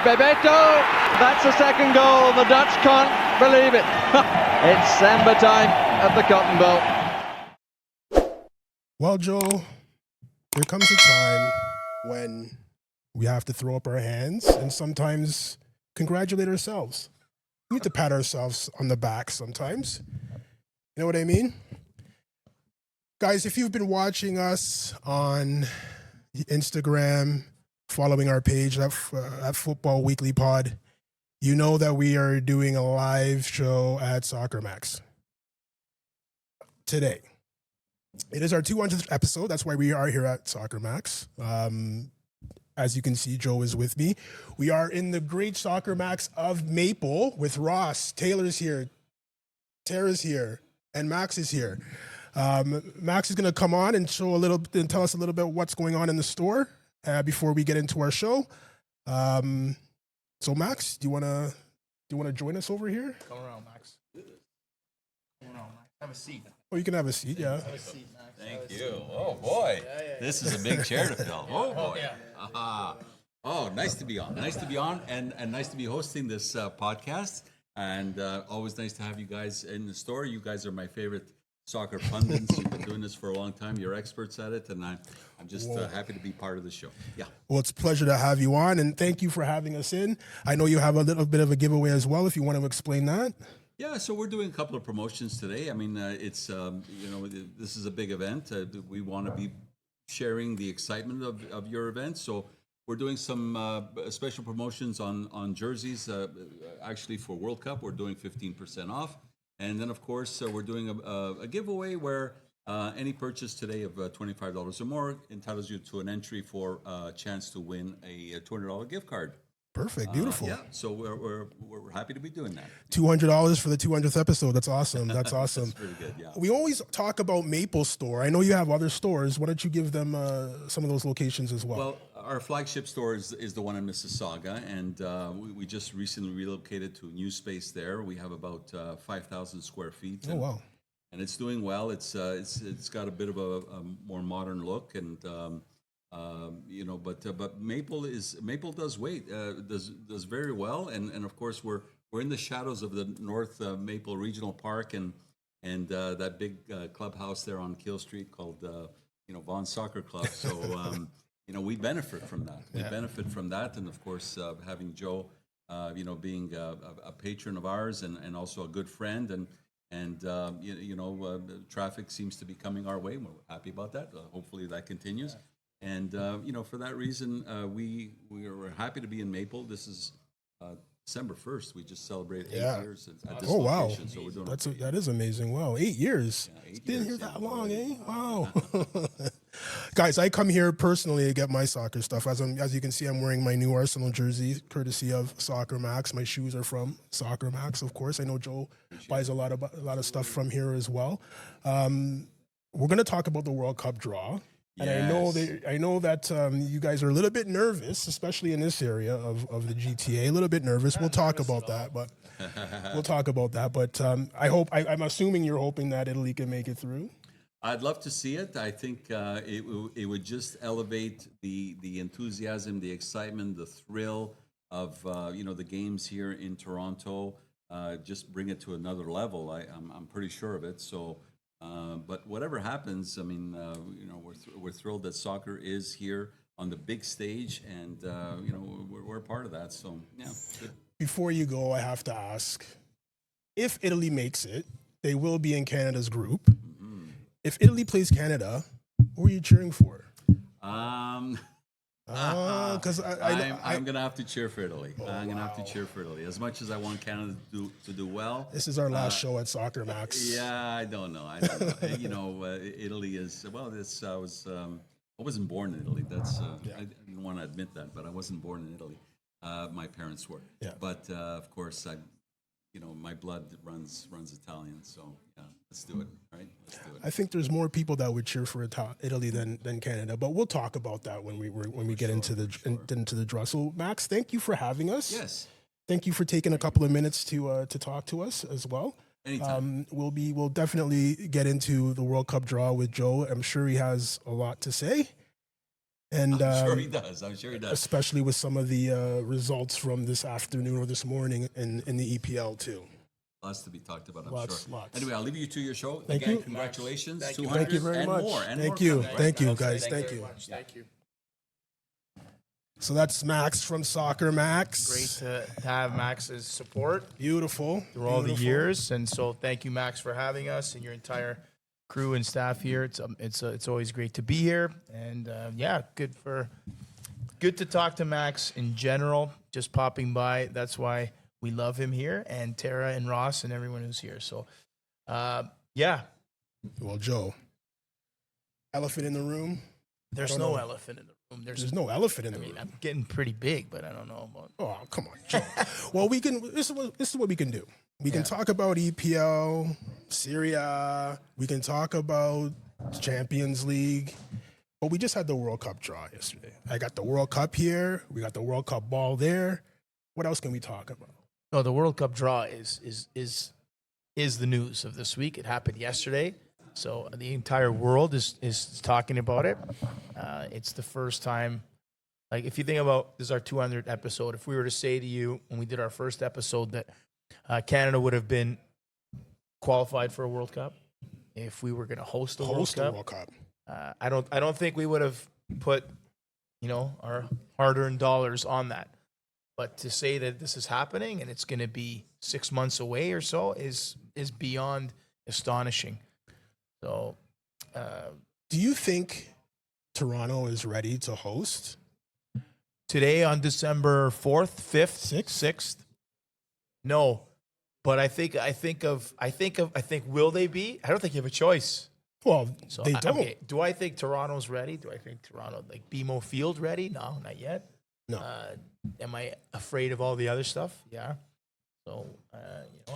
Bebeto, that's the second goal. The Dutch can't believe it. It's Samba time at the Cotton Bowl. Well, Joe, there comes a time when we have to throw up our hands and sometimes congratulate ourselves. We need to pat ourselves on the back sometimes. You know what I mean? Guys, if you've been watching us on Instagram, following our page at Futbol Weekly Pod, you know that we are doing a live show at Soccer Maxx today. It is our 200th episode. That's why we are here at Soccer Maxx. As you can see, Joe is with me. We are in the great Soccer Maxx of Maple with Ross. Taylor's here, Tara's here, and Max is here. Max is going to come on and tell us a little bit what's going on in the store before we get into our show. So Max, do you want to join us over here? Come around, Max. Come around, Max. Have a seat. Oh, you can have a seat, yeah. Have a seat, Max. Thank you. Oh boy, this is a big chair to fill. Oh boy. Oh, nice to be on. Nice to be on, and nice to be hosting this podcast. And always nice to have you guys in the store. You guys are my favorite soccer pundits. You've been doing this for a long time. You're experts at it, and I'm just happy to be part of the show. Yeah. Well, it's a pleasure to have you on, and thank you for having us in. I know you have a little bit of a giveaway as well, if you want to explain that. Yeah, so we're doing a couple of promotions today. I mean, it's this is a big event. We want to be sharing the excitement of your event. So we're doing some special promotions on jerseys. Actually, for World Cup, we're doing 15% off. And then, of course, we're doing a giveaway where any purchase today of $25 or more entitles you to an entry for a chance to win a $200 gift card. Perfect, beautiful. Yeah, so we're happy to be doing that. $200 for the 200th episode. That's awesome. That's awesome. That's pretty good, yeah. We always talk about Maple Store. I know you have other stores. Why don't you give them some of those locations as well? Well, our flagship store is the one in Mississauga, and we just recently relocated to a new space there. We have about 5,000 square feet. Oh, wow. And it's doing well. It's got a bit of a more modern look, and but Maple does very well, and of course we're in the shadows of the North Maple Regional Park and that big clubhouse there on Keele Street called Vaughan Soccer Club. So we benefit from that. We benefit from that, and of course having Joe, being a patron of ours and also a good friend and traffic seems to be coming our way. We're happy about that. Hopefully that continues. And for that reason, we are happy to be in Maple. This is December 1st. We just celebrated 8 years at this location. So we're doing that is amazing. Wow, 8 years. Yeah, 8 It's been years, here that yeah. long, eh? Wow. Guys, I come here personally to get my soccer stuff. As you can see, I'm wearing my new Arsenal jersey, courtesy of Soccer Maxx. My shoes are from Soccer Maxx, of course. I know Joe buys a lot of stuff from here as well. We're going to talk about the World Cup draw. And I know that you guys are a little bit nervous, especially in this area of the GTA. A little bit nervous. We'll talk about that, but I'm assuming you're hoping that Italy can make it through. I'd love to see it. I think it would just elevate the enthusiasm, the excitement, the thrill of the games here in Toronto. Just bring it to another level. I'm pretty sure of it. So. But whatever happens, I mean, we're thrilled that soccer is here on the big stage, and we're a part of that. So yeah. Good. Before you go, I have to ask: if Italy makes it, they will be in Canada's group. Mm-hmm. If Italy plays Canada, who are you cheering for? Because I'm going to have to cheer for Italy. I'm going to have to cheer for Italy. As much as I want Canada to do well. This is our last show at Soccer Maxx. Yeah, I don't know. Italy is, I wasn't born in Italy. I didn't want to admit that, but I wasn't born in Italy. My parents were. Yeah. But, of course, my blood runs Italian, so yeah, let's do it, right? Let's do it. I think there's more people that would cheer for Italy than Canada, but we'll talk about that when we get into the draw. So Max, thank you for having us. Yes. Thank you for taking a couple of minutes to talk to us as well. Anytime. We'll definitely get into the World Cup draw with Joe. I'm sure he has a lot to say. And I'm sure he does. I'm sure he does. especially with some of the results from this afternoon or this morning in the EPL too. Lots to be talked about, I'm Lots, sure. lots. Anyway, I'll leave you to your show. Thank Again, you. congratulations. Thank you. 200 Thank you very and much. more. And Thank more you. coming, right? Thank you, Thank guys. you Thank very you. much. Thank you. So that's Max from Soccer Maxx. Great to have Max's support Beautiful. through all the Beautiful. years, and so thank you, Max, for having us and your entire crew and staff here. It's always great to be here, and yeah, good to talk to Max in general. Just popping by. That's why we love him here, and Tara and Ross and everyone who's here. So, yeah, Well, Joe, elephant in the room. there's don't no know. elephant in the room. There's no elephant in the I mean, room. I'm getting pretty big, but I don't know about. Oh, come on, Joe. Well, we can. This is what we can do. We can talk about EPL, Syria. We can talk about Champions League. But we just had the World Cup draw yesterday. I got the World Cup here. We got the World Cup ball there. What else can we talk about? No, the World Cup draw is the news of this week. It happened yesterday, so the entire world is talking about it. It's the first time. Like, if you think about, this is our 200th episode. If we were to say to you when we did our first episode that Canada would have been qualified for a World Cup, if we were going to host the World Cup, I don't think we would have put, our hard-earned dollars on that. But to say that this is happening and it's going to be 6 months away or so is beyond astonishing. So, do you think Toronto is ready to host? today on December 4th, 5th, 6th, no. But I think will they be? I don't think you have a choice. Well, So they don't. Okay. Do I think Toronto's ready? Do I think Toronto, like BMO Field, ready? No, not yet. No. Am I afraid of all the other stuff? Yeah. So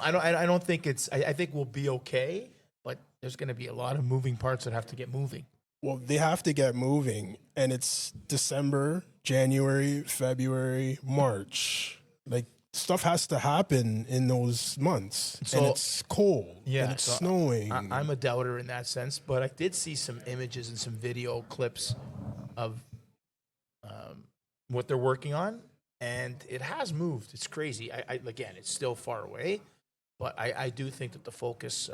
I don't think it's. I think we'll be okay, but there's going to be a lot of moving parts that have to get moving. Well, they have to get moving, and it's December, January, February, March. Like, stuff has to happen in those months, and So- it's cold, and it's so snowing. I'm a doubter in that sense, but I did see some images and some video clips of what they're working on, and it has moved. It's crazy. I again, it's still far away, but I do think that the focus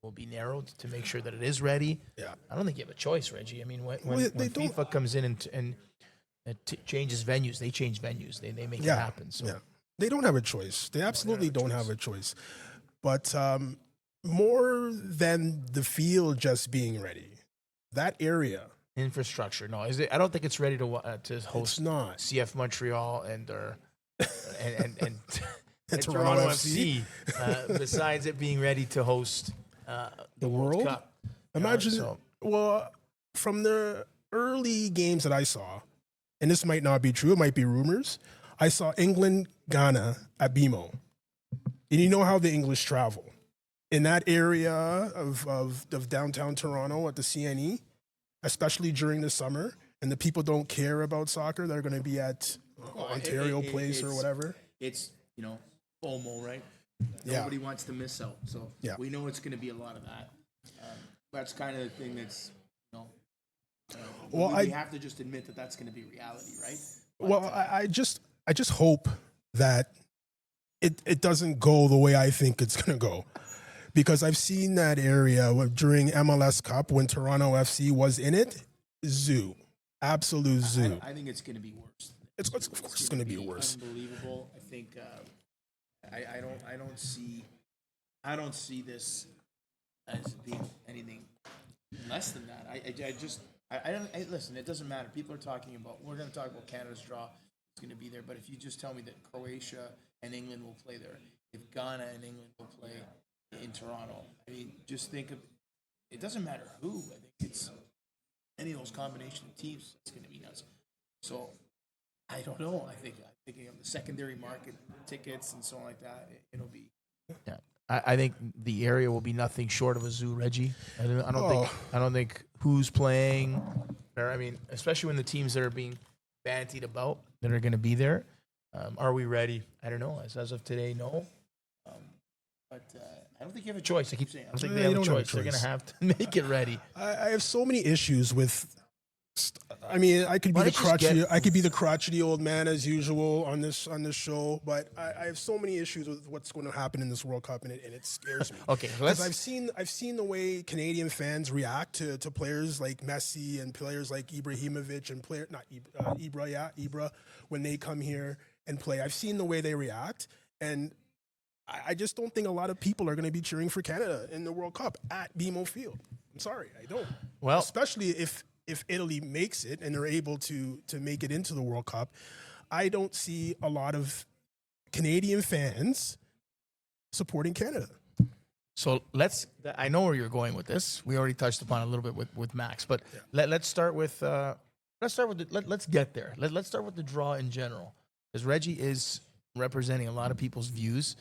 will be narrowed to make sure that it is ready. Yeah. I don't think you have a choice, Reggie. I mean, when they don't- FIFA comes in and changes venues, they change venues. They make it Yeah, happen. So yeah. They don't have a choice. They absolutely don't have a choice. But more than the field just being ready, that area, infrastructure, no, is it? I don't think it's ready to host. it's not. CF Montreal and And Toronto FC. Besides it being ready to host The World? Cup. Imagine, so- well, from the early games that I saw, and this might not be true, it might be rumors, I saw England, Ghana at BMO. And you know how the English travel. In that area of downtown Toronto at the CNE, especially during the summer, and the people don't care about soccer, they're going to be at Ontario Place or whatever. It's FOMO, right? Yeah. Nobody wants to miss out, so Yeah. we know it's going to be a lot of that. That's kind of the thing that's Well, we have to just admit that that's going to be reality, right? Well, I just hope that it doesn't go the way I think it's going to go, because I've seen that area during MLS Cup when Toronto FC was in it. Zoo, absolute zoo. I think it's going to be worse. Of course, it's going to be worse. Unbelievable. I think I don't see this as being anything less than that. I don't listen. It doesn't matter. People are talking about. We're going to talk about Canada's draw. It's going to be there. But if you just tell me that Croatia and England will play there, if Ghana and England will play in Toronto, I mean, just think of. It doesn't matter who. I think it's any of those combination of teams. It's going to be nuts. So I don't know. I'm thinking of the secondary market tickets and so on like that. It'll be. Yeah, I think the area will be nothing short of a zoo, Reggie. I don't think who's playing. Or, I mean, especially when the teams that are being bantied about that are going to be there. Are we ready? I don't know. As of today, no. But I don't think you have a choice. I keep saying I don't think they have a choice. They're going to have to make it ready. I have so many issues with I mean, I could be Why the don't you just crotchety. get- I could be the crotchety old man as usual on this show, but I have so many issues with what's going to happen in this World Cup, and it scares me. Okay, so because let's- I've seen the way Canadian fans react to players like Messi and players like Ibrahimovic and Ibra when they come here and play. I've seen the way they react, and I just don't think a lot of people are going to be cheering for Canada in the World Cup at BMO Field. I'm sorry, I don't. Well- especially if Italy makes it and they're able to make it into the World Cup, I don't see a lot of Canadian fans supporting Canada. So I know where you're going with this. We already touched upon it a little bit with Max, but let's start with let's get there. Let's start with the draw in general, because Reggie is representing a lot of people's views.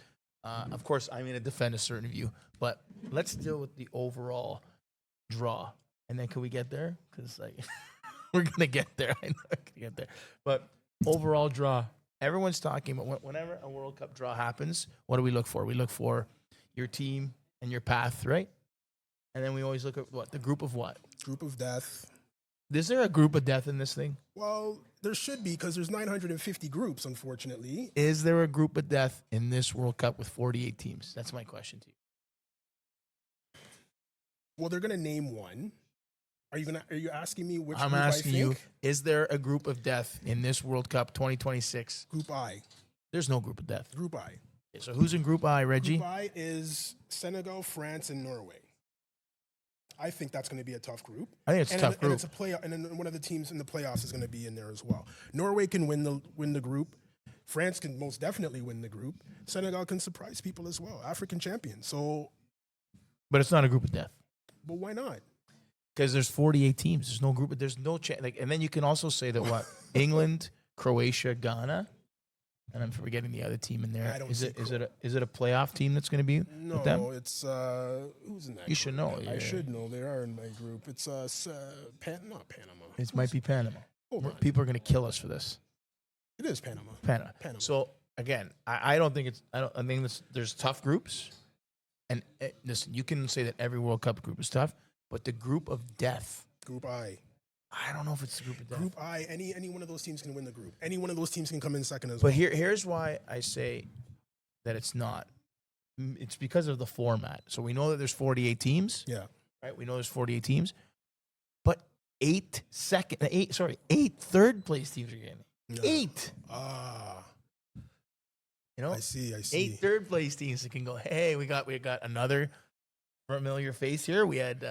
Of course, I'm going to defend a certain view, but let's deal with the overall draw, and then can we get there? Because like we're gonna get there. I know we're gonna get there, but overall draw. Everyone's talking about whenever a World Cup draw happens, what do we look for? We look for your team and your path, right? And then we always look at what? The group of what? Group of death. Is there a group of death in this thing? Well, there should be, because there's 950 groups, unfortunately. Is there a group of death in this World Cup with 48 teams? That's my question to you. Well, they're going to name one. Are you asking me which I'm group asking I you, think? is there a group of death in this World Cup 2026? Group I. There's no group of death. Group I. Okay, so who's in Group I, Reggie? Group I is Senegal, France, and Norway. I think that's going to be a tough group. I think it's a tough And group. it's a playoff, and then one of the teams in the playoffs is going to be in there as well. Norway can win the group. France can most definitely win the group. Senegal can surprise people as well. African champion. So, But it's not a group of death. but why not? Because there's 48 teams. There's no group. There's no chance. Like, and then you can also say that what? England, Croatia, Ghana, and I'm forgetting the other team in there. I don't Is see it a playoff team that's going to be with them? No, it's who's in that? You should group? know, I yeah. should know. They are in my group. It's not Panama. It might be Panama. Hold on. People are going to kill us for this. It is Panama. Panama. Panama. So again, I don't think it's. I think there's tough groups, and listen, you can say that every World Cup group is tough, but the group of death, Group I. I don't know if it's the group of death. Group I. Any one of those teams can win the group. Any one of those teams can come in second as well. But here's why I say that it's not. It's because of the format. So we know that there's 48 teams, Yeah. right? We know there's 48 teams, but eight third place teams are getting Yeah. 8. Ah. You know, I see. 8 third place teams that can go. Hey, we got another familiar face here. We had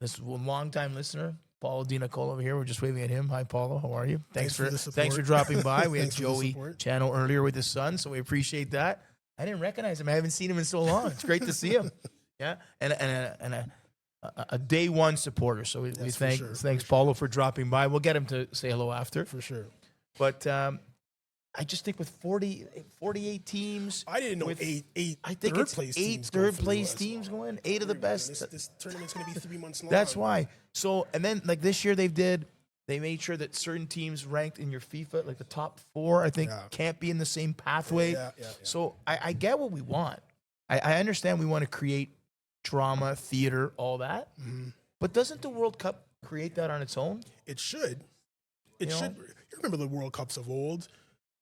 this longtime listener, Paulo Di Nicolo over here. We're just waving at him. Hi, Paulo. How are you? Thanks for the thanks for support. dropping by. We had Thanks for the Joey support. Channel earlier with his son, so we appreciate that. I didn't recognize him. I haven't seen him in so long. It's great to see him. Yeah, and a day one supporter. So we Yes, for sure, thanks Paulo for dropping by. We'll get him to say hello after. For sure. But I just think with 48 teams, I didn't know with- eight I think third it's place 8 teams go third through place as teams well. going, 8 of the best. This tournament's going to be 3 months long. That's why. So, and then like this year they made sure that certain teams ranked in your FIFA, like the top 4, I think, Yeah. can't be in the same pathway. Yeah. So I get what we want. I understand we want to create drama, theater, all that. Mhm. But doesn't the World Cup create that on its own? It should. It You know? should. You remember the World Cups of old?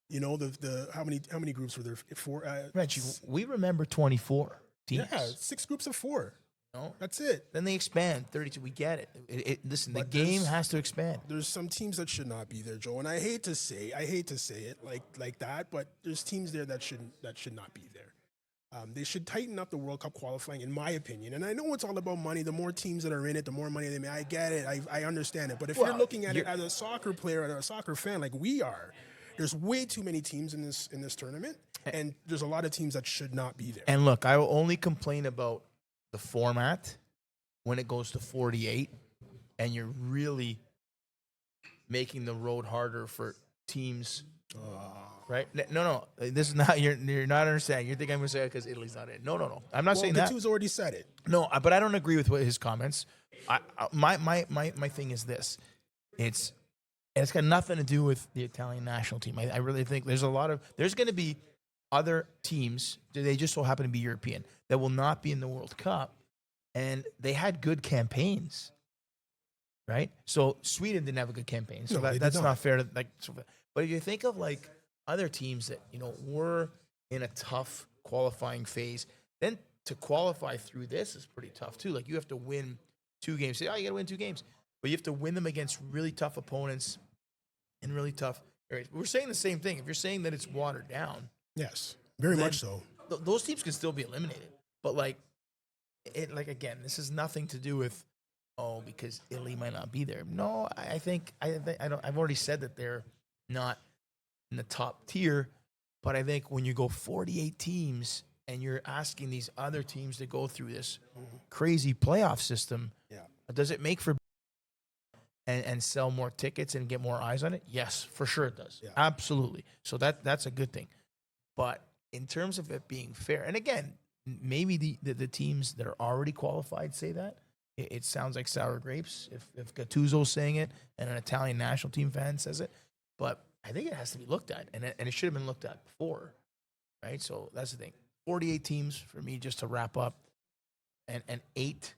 You know the how many groups were there? 4. Reggie, we remember 24 teams. Yeah, 6 groups of 4. No? That's it. Then they expand 32. We get it. Listen, the But game there's- has to expand. There's some teams that should not be there, Joe. And I hate to say it like that, but there's teams there that should not be there. They should tighten up the World Cup qualifying, in my opinion. And I know it's all about money. The more teams that are in it, the more money they make. I get it. I understand it. But if Well, you're looking at it as a soccer player and a soccer fan like we are, there's way too many teams in this tournament, and there's a lot of teams that should not be there. And look, I will only complain about the format when it goes to 48 and you're really making the road harder for teams. Right? No. This is not, you're not understanding. You think I'm going to say it because Italy's not in. No. I'm not saying that. Gattuso's already said it. No, but I don't agree with his comments. My thing is this. It's got nothing to do with the Italian national team. I really think there's going to be other teams, they just so happen to be European, that will not be in the World Cup, and they had good campaigns. right? So Sweden didn't have a good campaign, so No, they did that's not. not fair. But if you think of like other teams that were in a tough qualifying phase, then to qualify through this is pretty tough too. Like you have to win 2 games. Say, oh, you got to win 2 games, but you have to win them against really tough opponents in really tough areas. We're saying the same thing. If you're saying that it's watered down, Yes, very then much so. those teams can still be eliminated. But like again, this has nothing to do with because Italy might not be there. No, I think I don't. I've already said that they're not in the top tier, but I think when you go 48 teams and you're asking these other teams to go through this crazy playoff system, Yeah. does it make for and sell more tickets and get more eyes on it? Yes, for sure it does. Yeah. Absolutely. So that's a good thing. But in terms of it being fair, and again, maybe the teams that are already qualified say that. It sounds like sour grapes if Gattuso's saying it and an Italian national team fan says it. But I think it has to be looked at, and it should have been looked at before, right? So that's the thing. 48 teams for me just to wrap up, and 8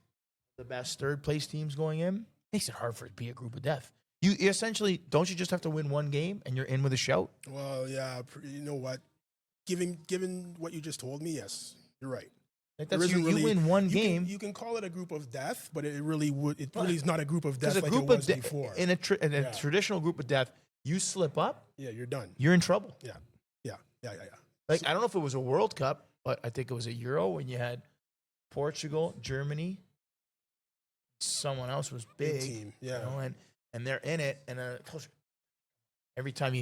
the best third place teams going in makes it hard for it to be a group of death. You essentially don't you just have to win 1 game and you're in with a shout? Well, yeah, you know what? Given what you just told me, yes, you're right. Like There that's isn't you win 1 game. You can call it a group of death, but it really is not a group of death Because a like group it of was death before. in a traditional group of death, you slip up, Yeah, you're done. you're in trouble. Yeah. Like I don't know if it was a World Cup, but I think it was a Euro when you had Portugal, Germany, someone else was big, team, yeah. And they're in it, and every time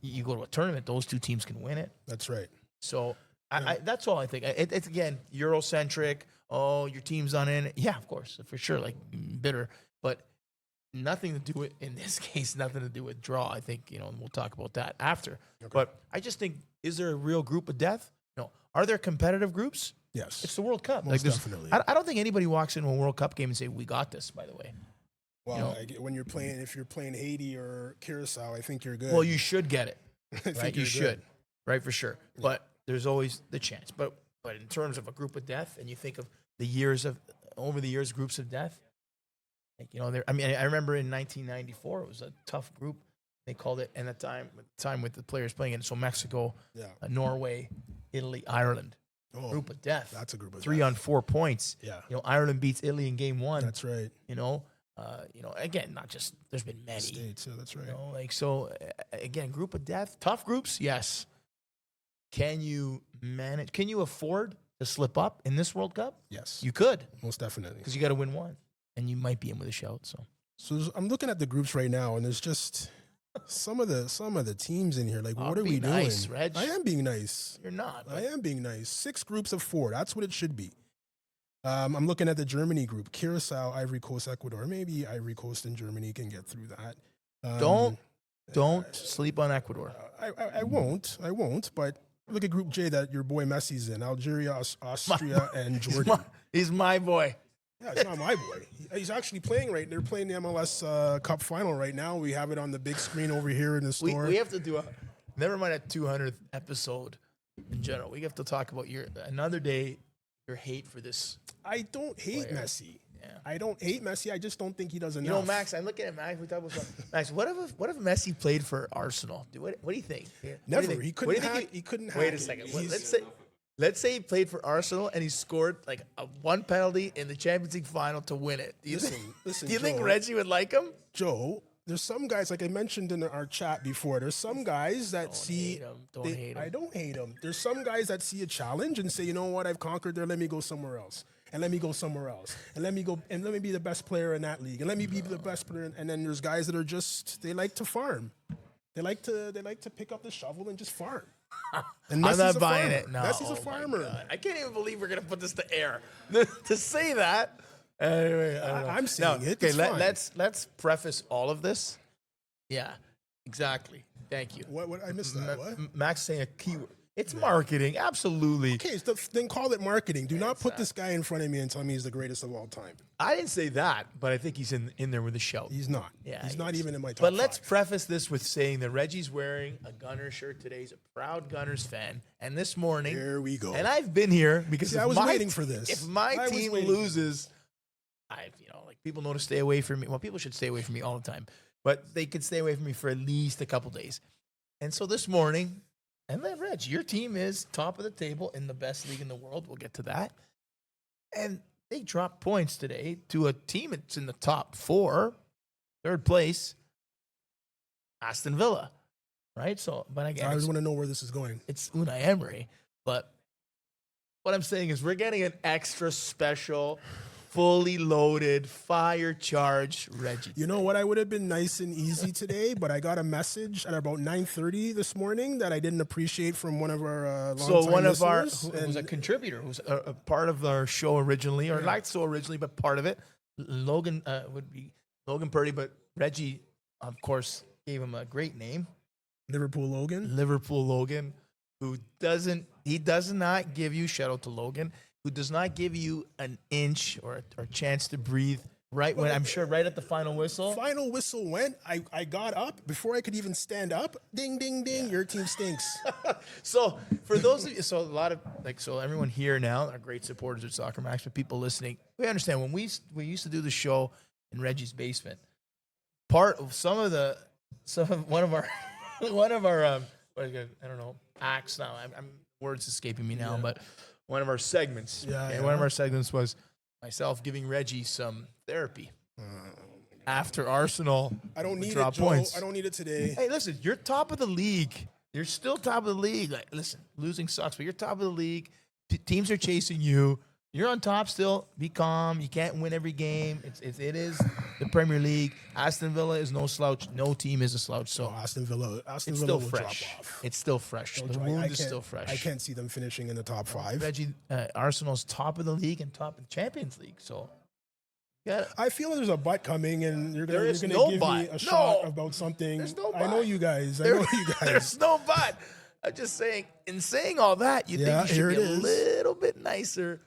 you go to a tournament, those 2 teams can win it. That's right. So I that's all I think. It's again Eurocentric. Oh, your team's on in it. Yeah, of course, for sure. Like bitter, but nothing to do with in this case. Nothing to do with draw. I think and we'll talk about that after. Okay. But I just think, is there a real group of death? No. Are there competitive groups? Yes. It's the World Cup. Most there's- definitely. I don't think anybody walks into a World Cup game and say, "We got this." By the way, Well, when you're playing, if you're playing Haiti or Curacao, I think you're good. well, you should get it. I think Right? You you're should, good. right, for sure. But there's always the chance. But in terms of a group of death, and you think of over the years, groups of death. Like I remember in 1994, it was a tough group. They called it, and at the time with the players playing it. So Mexico, Yeah. Norway, Italy, Ireland. Oh, Group of death. that's a group of 3 death. on 4 points. Yeah. Ireland beats Italy in game 1. That's right. Again, not just there's been many. States, yeah, that's right. Again, group of death, tough groups, yes. Can you manage? Can you afford to slip up in this World Cup? Yes, You could, most definitely. because you got to win 1, and you might be in with a shout. So I'm looking at the groups right now, and there's just some of the teams in here. Like, what are be we nice, doing? Reg. I am being nice. you're not. I But am being nice. 6 groups of 4. That's what it should be. I'm looking at the Germany group: Curacao, Ivory Coast, Ecuador. Maybe Ivory Coast and Germany can get through that. don't sleep on Ecuador. I won't. But look at Group J that your boy Messi's in: Algeria, Austria, and Jordan. He's my boy. Yeah, it's not my boy. He's actually playing right. They're playing the MLS Cup final right now. We have it on the big screen over here in the We, store. we have to do never mind a 200th episode in general. We have to talk about another day your hate for this. I don't hate Player. Messi. Yeah. I don't hate Messi. I just don't think he does enough. You know, Max, I'm looking at Max. We talk about Max. What if Messi played for Arsenal? What do you think? Never. What do you think? He What do you couldn't think hack. He couldn't hack. Wait a it. second. He's- Let's say he played for Arsenal and he scored like a 1 penalty in the Champions League final to win it. Do you Listen, do you think Joe. Reggie would like him? Joe, there's some guys, like I mentioned in our chat before, there's some guys that see. hate 'em. Don't hate 'em. I don't hate them. There's some guys that see a challenge and say, you know what, I've conquered there. Let me go somewhere else. And let me go somewhere else. And let me go and let me be the best player in that league. And let me be the best player. And then there's guys that are just, they like to farm. They like to pick up the shovel and just farm. And I'm Messi's not a buying farmer. it. No, Messi's oh a my farmer. God. I can't even believe we're gonna put this to air to say that. Anyway, I don't know. I'm saying it. Okay, It's fine. let's preface all of this. Yeah, exactly. Thank you. What I missed that. What? Max saying a keyword. It's marketing, absolutely. Okay, so then call it marketing. Do not put this guy in front of me and tell me he's the greatest of all time. I didn't say that, but I think he's in there with a shout. He's not. Yeah, he's he not is. even in my top But let's 5. preface this with saying that Reggie's wearing a Gunner shirt today. He's a proud Gunners fan. And this morning, Here we go. and I've been here because See, if I was my waiting for this. If my I was team waiting for loses, like people know to stay away from me. Well, people should stay away from me all the time, but they could stay away from me for at least a couple days. And so this morning, and then Reg, your team is top of the table in the best league in the world. We'll get to that. And they dropped points today to a team that's in the top 4, third place, Aston Villa, right? So, but again, I just want to know where this is going. it's Unai Emery. But what I'm saying is we're getting an extra special, fully loaded, fire charge Reggie. You know what? I would have been nice and easy today, but I got a message at about 9:30 this morning that I didn't appreciate from one of our So one of our listeners, who was a and contributor, who's a part of our show originally, or not so originally, but part of it. Logan would be Logan Purdy, but Reggie, of course, gave him a great name, Liverpool Logan. Liverpool Logan, who does not give you, shout out to Logan, who does not give you an inch or chance to breathe right when, I'm sure, right at the final whistle. Final whistle went. I got up before I could even stand up. Ding, ding, ding. Your team stinks. So for those of you, so a lot of so everyone here now are great supporters of Soccer Maxx, but people listening, we understand when we used to do the show in Reggie's basement. Part of one of our I don't know, acts now. I'm words escaping me now, but one of our segments. One of our segments was myself giving Reggie some therapy after Arsenal. I don't need drop it, Joe. points. I don't need it today. Hey, listen, you're top of the league. You're still top of the league. Like, listen, losing sucks, but you're top of the league. Teams are chasing you. You're on top still. Be calm. You can't win every game. It is the Premier League. Aston Villa is no slouch. No team is a slouch. So Aston Villa it's will still drop fresh. off. It's still fresh. The wound is still fresh. I can't see them finishing in the top 5. Reggie, Arsenal's top of the league and top of the Champions League. So, yeah. I feel there's a butt coming, and you're There gonna is give no me but. a shot No. about something. There's no I know but. you guys. I know you guys. There's no but. I'm just saying, in saying all that, you Yeah, think you here should be it a is. little bit nicer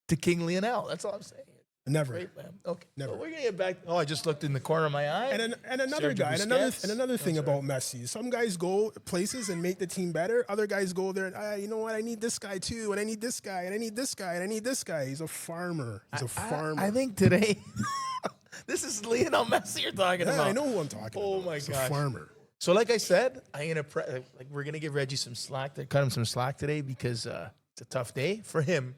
to King Lionel. That's all I'm saying. Never. Great, man. Okay. Never. So we're going to get back. Oh, I just looked in the corner of my eye. And another Sergio guy, Busquets. and another thing about Messi. Some guys go places and make the team better. Other guys go there and you know what? I need this guy too, and I need this guy, and I need this guy, and I need this guy. He's a farmer. He's a farmer. I think today, this is Lionel Messi you're talking yeah, about. I know who I'm talking about. my He's gosh. a farmer. So, like I said, we're gonna give Reggie some slack. Cut him some slack today because it's a tough day for him.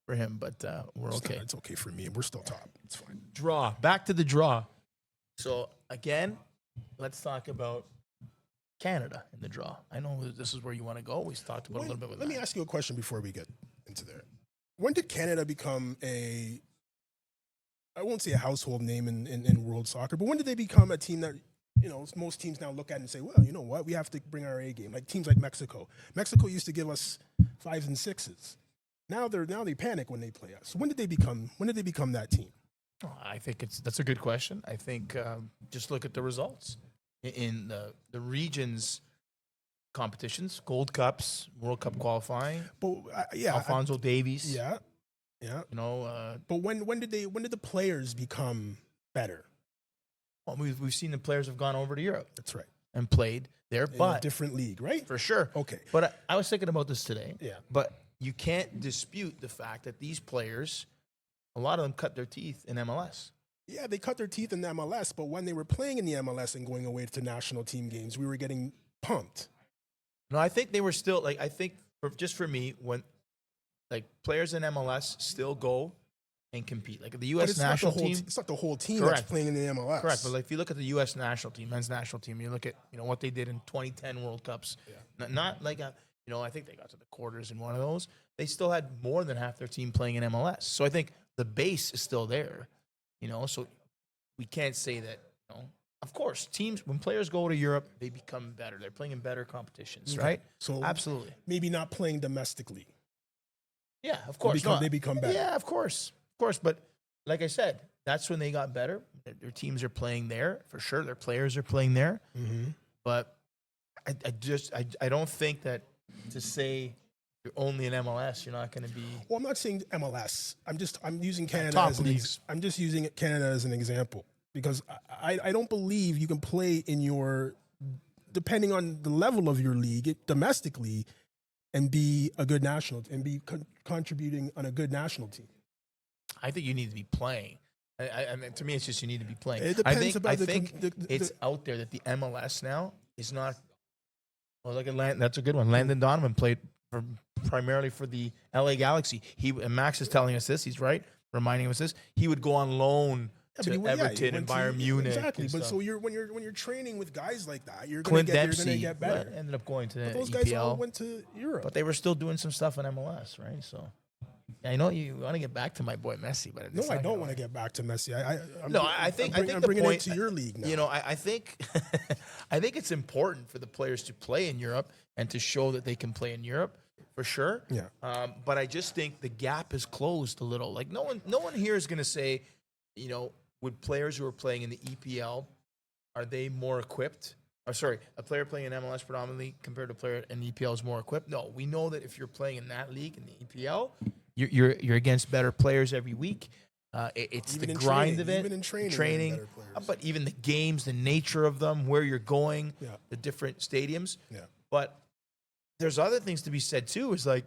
But we're okay. It's okay for me. We're still top. It's fine. Draw. Back to the draw. So again, let's talk about Canada in the draw. I know this is where you want to go. We talked about a little bit with Let me ask you a question before we get into there. When did Canada become I won't say a household name in world soccer, but when did they become a team that, most teams now look at and say, well, you know what, we have to bring our A game. Like teams like Mexico. Mexico used to give us 5s and 6s. Now they panic when they play us. When did they become that team? I think that's a good question. I think just look at the results in the regions competitions, Gold Cups, World Cup qualifying. But Alphonso Davies. Yeah. But when did the players become better? Well, we've seen the players have gone over to Europe. That's right. And played there, In a but different league, right? for sure. Okay. But I was thinking about this today. Yeah. But you can't dispute the fact that these players, a lot of them cut their teeth in MLS. Yeah, they cut their teeth in the MLS, but when they were playing in the MLS and going away to national team games, we were getting pumped. No, I think they were still for me, when players in MLS still go and compete. Like the But U.S. it's not national the whole team. it's not the whole team Correct. that's playing in the MLS. Correct, but if you look at the U.S. national team, men's national team, you look at what they did in 2010 World Cups. Yeah. Not like I think they got to the quarters in one of those. They still had more than half their team playing in MLS. So I think the base is still there. So we can't say that. Of course, teams when players go to Europe, they become better. They're playing in better competitions, right? So Absolutely. maybe not playing domestically. Yeah, of course. They become better. Yeah, of course. But like I said, that's when they got better. Their teams are playing there for sure. Their players are playing there. Mm-hmm. But I don't think that to say you're only in MLS, you're not going to be. Well, I'm not saying MLS. I'm using Canada top as leagues. I'm just using Canada as an example because I don't believe you can play in depending on the level of your league domestically and be a good national and be contributing on a good national team. I think you need to be playing. And to me, it's just you need to be playing. It depends I about think it's out there that the MLS now is not. Well, look at that's a good one. Landon Donovan played primarily for the LA Galaxy. And Max is telling us this. He's right, reminding us this. He would go on loan to Everton and Bayern Munich. Exactly. But so when you're training with guys like that, you're going Clint to Dempsey get better. ended up going to But those EPL. guys all went to Europe. But they were still doing some stuff in MLS, right? So I know you want to get back to my boy Messi, but No, I don't want to get back to Messi. I think I'm the bringing point, it to your league now. You know, I think I think it's important for the players to play in Europe and to show that they can play in Europe for sure. Yeah. But I just think the gap is closed a little. Like no one here is going to say, you know, would players who are playing in the EPL, are they more equipped? Or sorry, a player playing in MLS predominantly compared to a player in the EPL is more equipped. No, we know that if you're playing in that league in the EPL, you're against better players every week. It's Even the in grind training, of it, even in training, better players. but even the games, the nature of them, where you're going, Yeah. the different stadiums. Yeah. But there's other things to be said too. Is like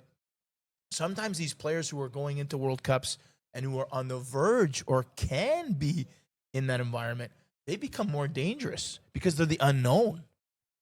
sometimes these players who are going into World Cups and who are on the verge or can be in that environment, they become more dangerous because they're the unknown,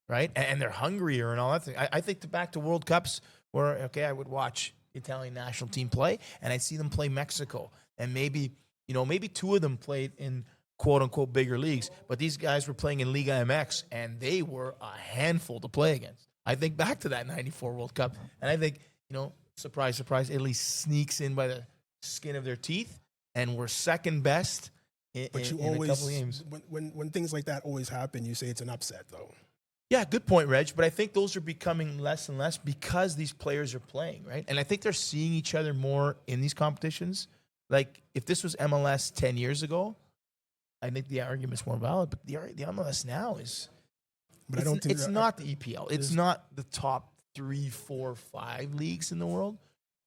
right? And they're hungrier and all that thing. I think back to World Cups where, okay, I would watch the Italian national team play and I'd see them play Mexico. And maybe two of them played in quote unquote bigger leagues, but these guys were playing in Liga MX and they were a handful to play against. I think back to that 94 World Cup and I think, you know, surprise, surprise, Italy sneaks in by the skin of their teeth and we're second best in a couple of games. When things like that always happen, you say it's an upset, though. Yeah, good point, Reg. But I think those are becoming less and less because these players are playing, right? And I think they're seeing each other more in these competitions. Like, if this was MLS 10 years ago, I think the argument's more valid. But the MLS now is... But I don't think it's not the EPL. It's not the top 3, 4, 5 leagues in the world.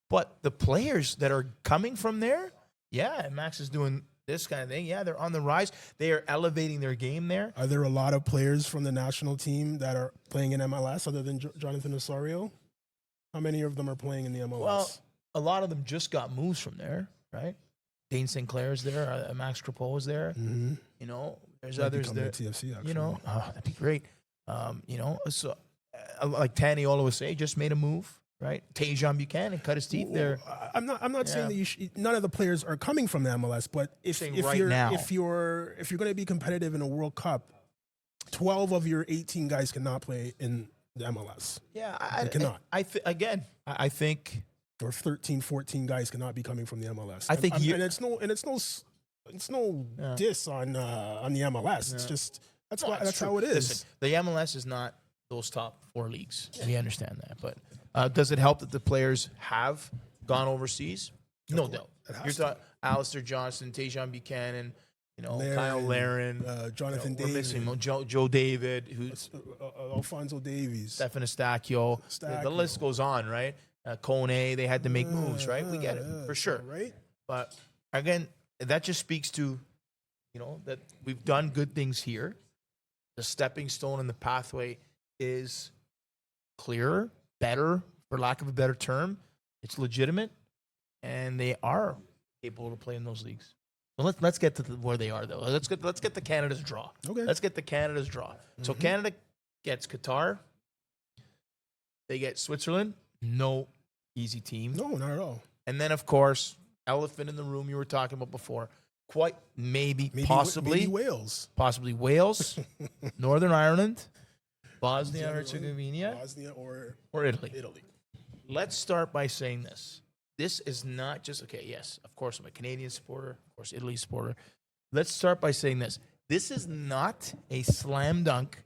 But the players that are coming from there, yeah, Max is doing this kind of thing. Yeah, they're on the rise. They are elevating their game there. Are there a lot of players from the national team that are playing in MLS other than Jonathan Osorio? How many of them are playing in the MLS? Well, a lot of them just got moves from there, right? Dane Sinclair's there. Max Crepeau is there. Mm-hmm. You know, there's Might others become there. a TFC, actually. You know, that'd be great. You know, so like Taniola was saying, just made a move, right? Tejan Buchanan cut his teeth there. I'm not saying that none of the players are coming from the MLS, but if you're going to be competitive in a World Cup, 12 of your 18 guys cannot play in the MLS. Yeah, they cannot. I think or 13, 14 guys cannot be coming from the MLS. I think it's no diss on the MLS. It's just that's how it is. Listen, the MLS is not those top 4 leagues. We understand that, but does it help that the players have gone overseas? No doubt. You're talking Alistair Johnson, Tejan Buchanan, you know, Kyle Larin, Jonathan David, we're missing Joe David, who's Alfonso Davies, Stefan Eustachio. The list goes on, right? Kone, they had to make moves, right? We get it for sure, right? But again, that just speaks to, you know, that we've done good things here. The stepping stone and the pathway is clearer, better, for lack of a better term. It's legitimate, and they are able to play in those leagues. So let's get to where they are, though. Let's get the Canada's draw. Okay. Let's get the Canada's draw. So Canada gets Qatar. They get Switzerland. No easy team. No, not at all. And then, of course, elephant in the room you were talking about before. Maybe possibly Wales. Possibly Wales, Northern Ireland, Bosnia and Herzegovina, or Italy. Let's start by saying this. This is not just, okay, yes, of course, I'm a Canadian supporter, of course, Italy supporter. Let's start by saying this. This is not a slam dunk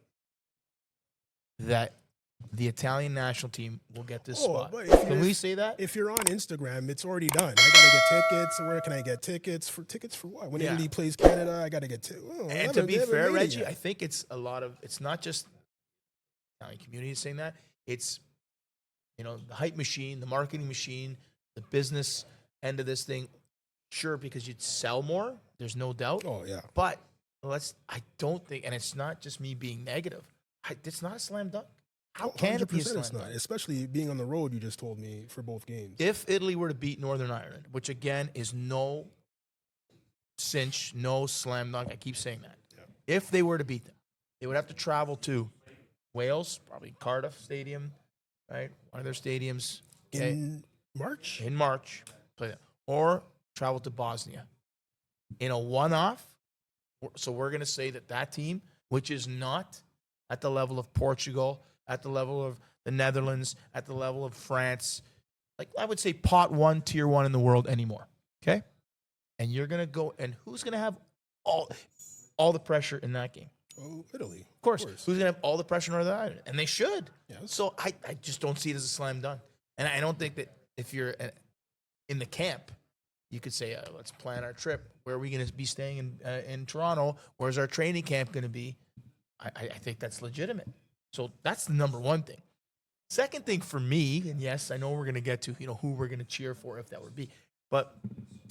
that the Italian national team will get this spot. Can we say that? If you're on Instagram, it's already done. I got to get tickets. Where can I get tickets? Tickets for what? When Italy plays Canada, I got to get tickets. And to be fair, Reggie, I think it's not just the Italian community saying that. It's, you know, the hype machine, the marketing machine, the business end of this thing. Sure, because you'd sell more. There's no doubt. Oh, yeah. But I don't think, and it's not just me being negative. It's not a slam dunk. How can it be a slam dunk? Not, especially being on the road, you just told me, for both games. If Italy were to beat Northern Ireland, which again is no cinch, no slam dunk. I keep saying that. Yeah. If they were to beat them, they would have to travel to Wales, probably Cardiff Stadium, right? One of their stadiums. Okay? In March? In March, play that. Or travel to Bosnia. In a one-off, so we're going to say that team, which is not at the level of Portugal, at the level of the Netherlands, at the level of France, like I would say pot 1, tier 1 in the world anymore, okay? And you're going to go, and who's going to have all the pressure in that game? Oh, Italy. Of course. Who's going to have all the pressure in Northern Ireland? And they should. Yes. So I just don't see it as a slam dunk. And I don't think that if you're in the camp, you could say, let's plan our trip. Where are we going to be staying in Toronto? Where's our training camp going to be? I think that's legitimate. So that's the number one thing. Second thing for me, and yes, I know we're going to get to who we're going to cheer for if that would be. But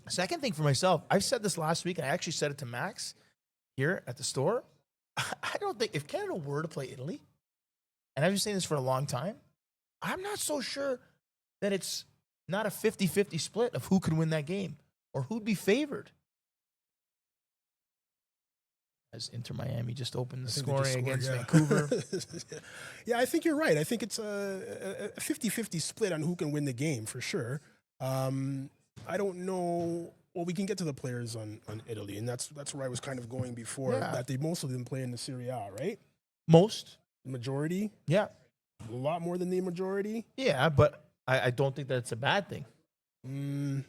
second thing for myself, I've said this last week, and I actually said it to Max here at the store. I don't think if Canada were to play Italy, and I've been saying this for a long time, I'm not so sure that it's not a 50-50 split of who could win that game or who'd be favored. As Inter Miami just opened the scoring against Vancouver. Yeah, I think you're right. I think it's a 50-50 split on who can win the game for sure. I don't know. Well, we can get to the players on Italy, and that's where I was kind of going before. Yeah. That they most of them play in the Serie A, right? Most. The majority? Yeah. A lot more than the majority? Yeah, but I don't think that's a bad thing.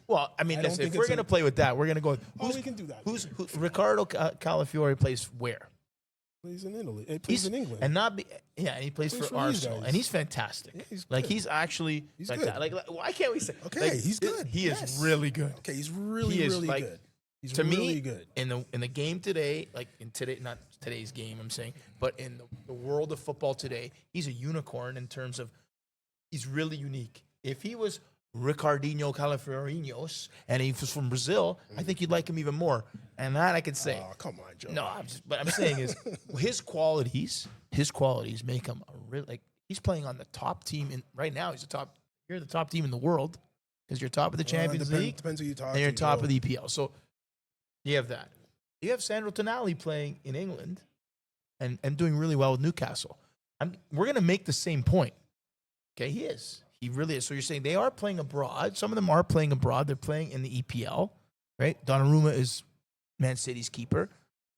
Well, I mean, listen, if we're going to play with that, we're going to go with we can do that. Who's Riccardo Calafiore plays where? Plays in Italy. He plays in England. And and he plays for Arsenal, and he's fantastic. Yeah, he's like good. he's actually fantastic. Like why can't we say? Okay, like, he's good. He is really good. Okay, he's really good. He's to really me, good. in the game today, not today's game, I'm saying, but in the world of football today, he's a unicorn in terms of he's really unique. If he was Ricardinho Calafiorinos and he was from Brazil, I think you'd like him even more. And that I could say. Oh, come on, Joe. No, but I'm saying is his qualities make him a really he's playing on the top team right now. You're the top team in the world because you're top of the Champions League. Depends who you talk to. And you're top of the EPL. So you have that. You have Sandro Tonali playing in England and doing really well with Newcastle. We're going to make the same point. Okay, he is. He really is. So you're saying they are playing abroad. Some of them are playing abroad. They're playing in the EPL, right? Donnarumma is Man City's keeper.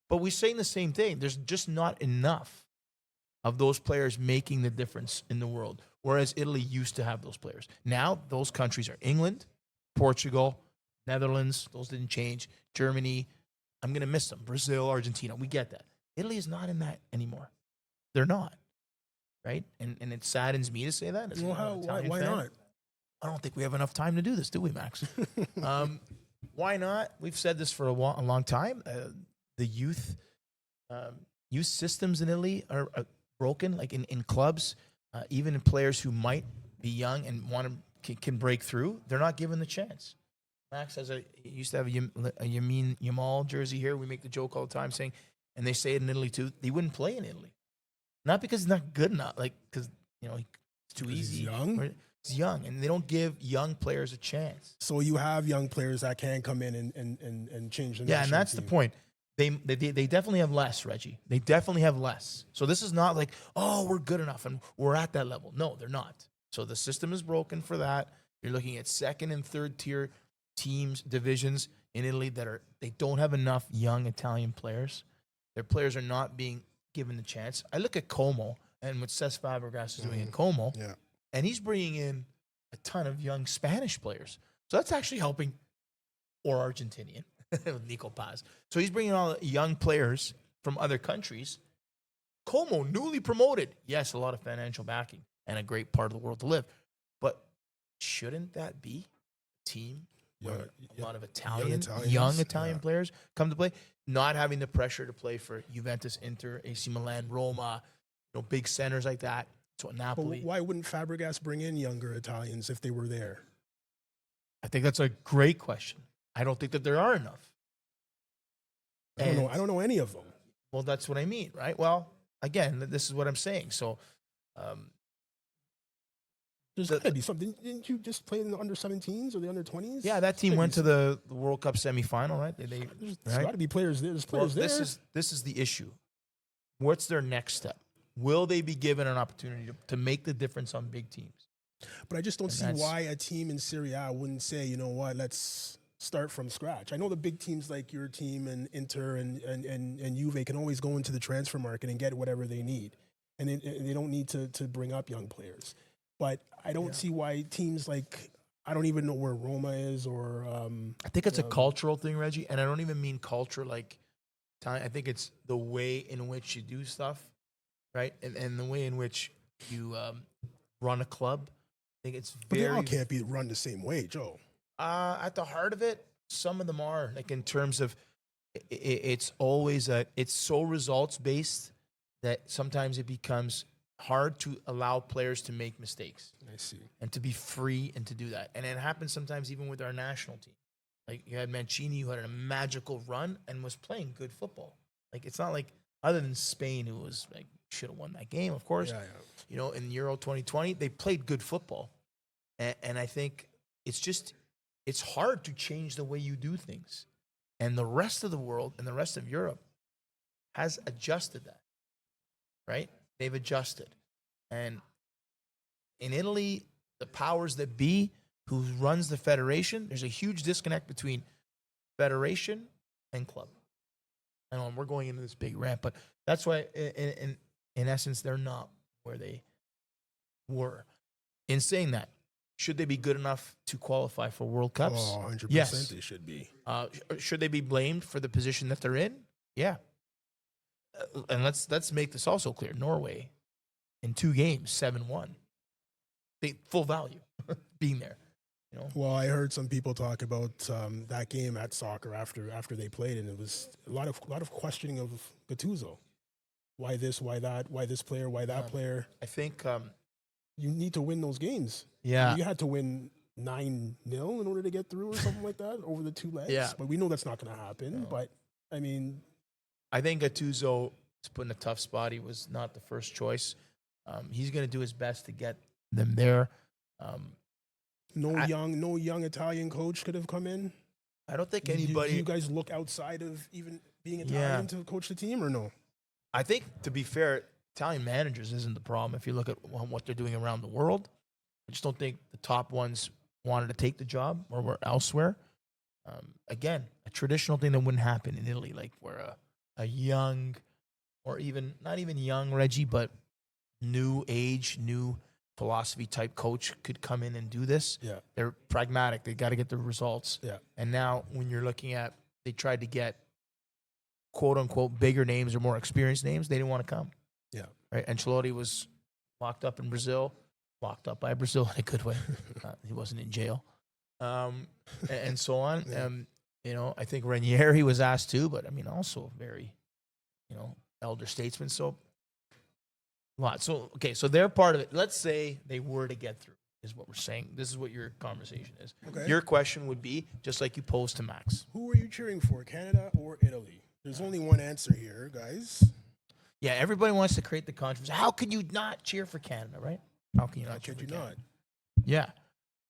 But we're saying the same thing. There's just not enough of those players making the difference in the world, whereas Italy used to have those players. Now, those countries are England, Portugal, Netherlands. Those didn't change. Germany. I'm going to miss them. Brazil, Argentina. We get that. Italy is not in that anymore. They're not. Right? And it saddens me to say that. Why not? I don't think we have enough time to do this, do we, Max? Why not? We've said this for a long time. The youth systems in Italy are broken, like in clubs, even in players who might be young and can break through. They're not given the chance. Max he used to have a Yamin Yamal jersey here. We make the joke all the time saying, and they say it in Italy too, they wouldn't play in Italy. Not because he's not good enough, like because it's too easy. He's young. He's young, and they don't give young players a chance. So you have young players that can come in and change the. Yeah, and that's the point. They definitely have less, Reggie. They definitely have less. So this is not like, oh, we're good enough and we're at that level. No, they're not. So the system is broken for that. You're looking at second and third tier teams, divisions in Italy they don't have enough young Italian players. Their players are not being given the chance. I look at Como and what Cesc Fabregas is doing in Como, and he's bringing in a ton of young Spanish players. So that's actually helping, or Argentinian, with Nico Paz. So he's bringing all young players from other countries. Como, newly promoted. Yes, a lot of financial backing and a great part of the world to live. But shouldn't that be a team where a lot of young Italian players come to play? Not having the pressure to play for Juventus, Inter, AC Milan, Roma, big centers like that. So Napoli. But why wouldn't Fabregas bring in younger Italians if they were there? I think that's a great question. I don't think that there are enough. I don't know any of them. Well, that's what I mean, right? Well, again, this is what I'm saying. So There's got to be something. Didn't you just play in the under 17s or the under 20s? Yeah, that team went to the World Cup semifinal, right? There's right? got to be players there. There's Well, players there. this is the issue. What's their next step? Will they be given an opportunity to make the difference on big teams? But I just don't see that's- why a team in Serie A wouldn't say, you know what, let's start from scratch. I know the big teams like your team and Inter and Juve can always go into the transfer market and get whatever they need. And they don't need to bring up young players. But I don't see why teams like, I don't even know where Roma is or... I think it's a cultural thing, Reggie, and I don't even mean culture like time. I think it's the way in which you do stuff, right? And the way in which you run a club. I think it's But very... they all can't be run the same way, Joe. At the heart of it, some of them are, like in terms of it's always it's so results based that sometimes it becomes hard to allow players to make mistakes. I see. And to be free and to do that. And it happens sometimes even with our national team. Like you had Mancini who had a magical run and was playing good football. Like it's not like other than Spain who was like should have won that game, of course. Yeah. You know, in Euro 2020, they played good football. And I think it's hard to change the way you do things. And the rest of the world and the rest of Europe has adjusted that, right? They've adjusted. And in Italy, the powers that be, who runs the federation, there's a huge disconnect between federation and club. I know we're going into this big rant, but that's why, in essence, they're not where they were. In saying that, should they be good enough to qualify for World Cups? Oh, 100% Yes. they should be. Should they be blamed for the position that they're in? Yeah. And let's make this also clear. Norway, in 2 games, 7-1. They full value being there. You know? Well, I heard some people talk about that game at soccer after they played, and it was a lot of questioning of Gattuso. Why this? Why that? Why this player? Why that player? I think You need to win those games. Yeah. You had to win 9-0 in order to get through or something like that over the 2 legs. Yeah. But we know that's not going to happen. No. But, I mean... I think Gattuso is put in a tough spot. He was not the first choice. He's going to do his best to get them there. No young Italian coach could have come in? I don't think Do anybody... you guys look outside of even being Italian to coach the team or no? I think, to be fair, Italian managers isn't the problem. If you look at what they're doing around the world, I just don't think the top ones wanted to take the job or were elsewhere. Again, a traditional thing that wouldn't happen in Italy, like where a young, or even not even young Reggie, but new age, new philosophy type coach could come in and do this. Yeah. They're pragmatic. They got to get the results. Yeah. And now when you're looking at, they tried to get quote unquote bigger names or more experienced names, they didn't want to come. Yeah. Right. Ancelotti was locked up in Brazil, locked up by Brazil in a good way. He wasn't in jail. And so on. Yeah. You know, I think Ranieri was asked too, but I mean, also very, you know, elder statesman. So a lot. So, okay. So they're part of it. Let's say they were to get through is what we're saying. This is what your conversation is. Okay. Your question would be just like you posed to Max. Who are you cheering for, Canada or Italy? There's only one answer here, guys. Yeah, everybody wants to create the controversy. How can you not cheer for Canada, right? How can you not How cheer could for you Canada? not? Yeah.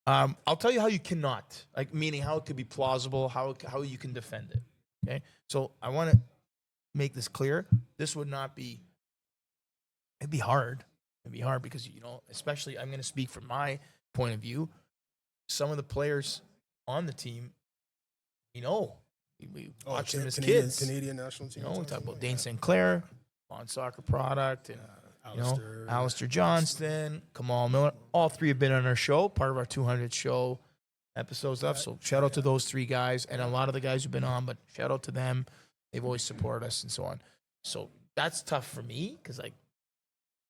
I'll tell you how you cannot, like meaning how it could be plausible, how you can defend it. Okay. So I want to make this clear. This would not be, it'd be hard. It'd be hard because, you know, especially I'm going to speak from my point of view. Some of the players on the team, you know, we watch them as kids. Canadian national team. You know, we talk about Dane Sinclair, on Soccer Product, and Alistair Johnston, Kamal Miller. All 3 have been on our show, part of our 200 show episode stuff. So shout out to those 3 guys and a lot of the guys who've been on, but shout out to them. They've always supported us and so on. So that's tough for me because, like,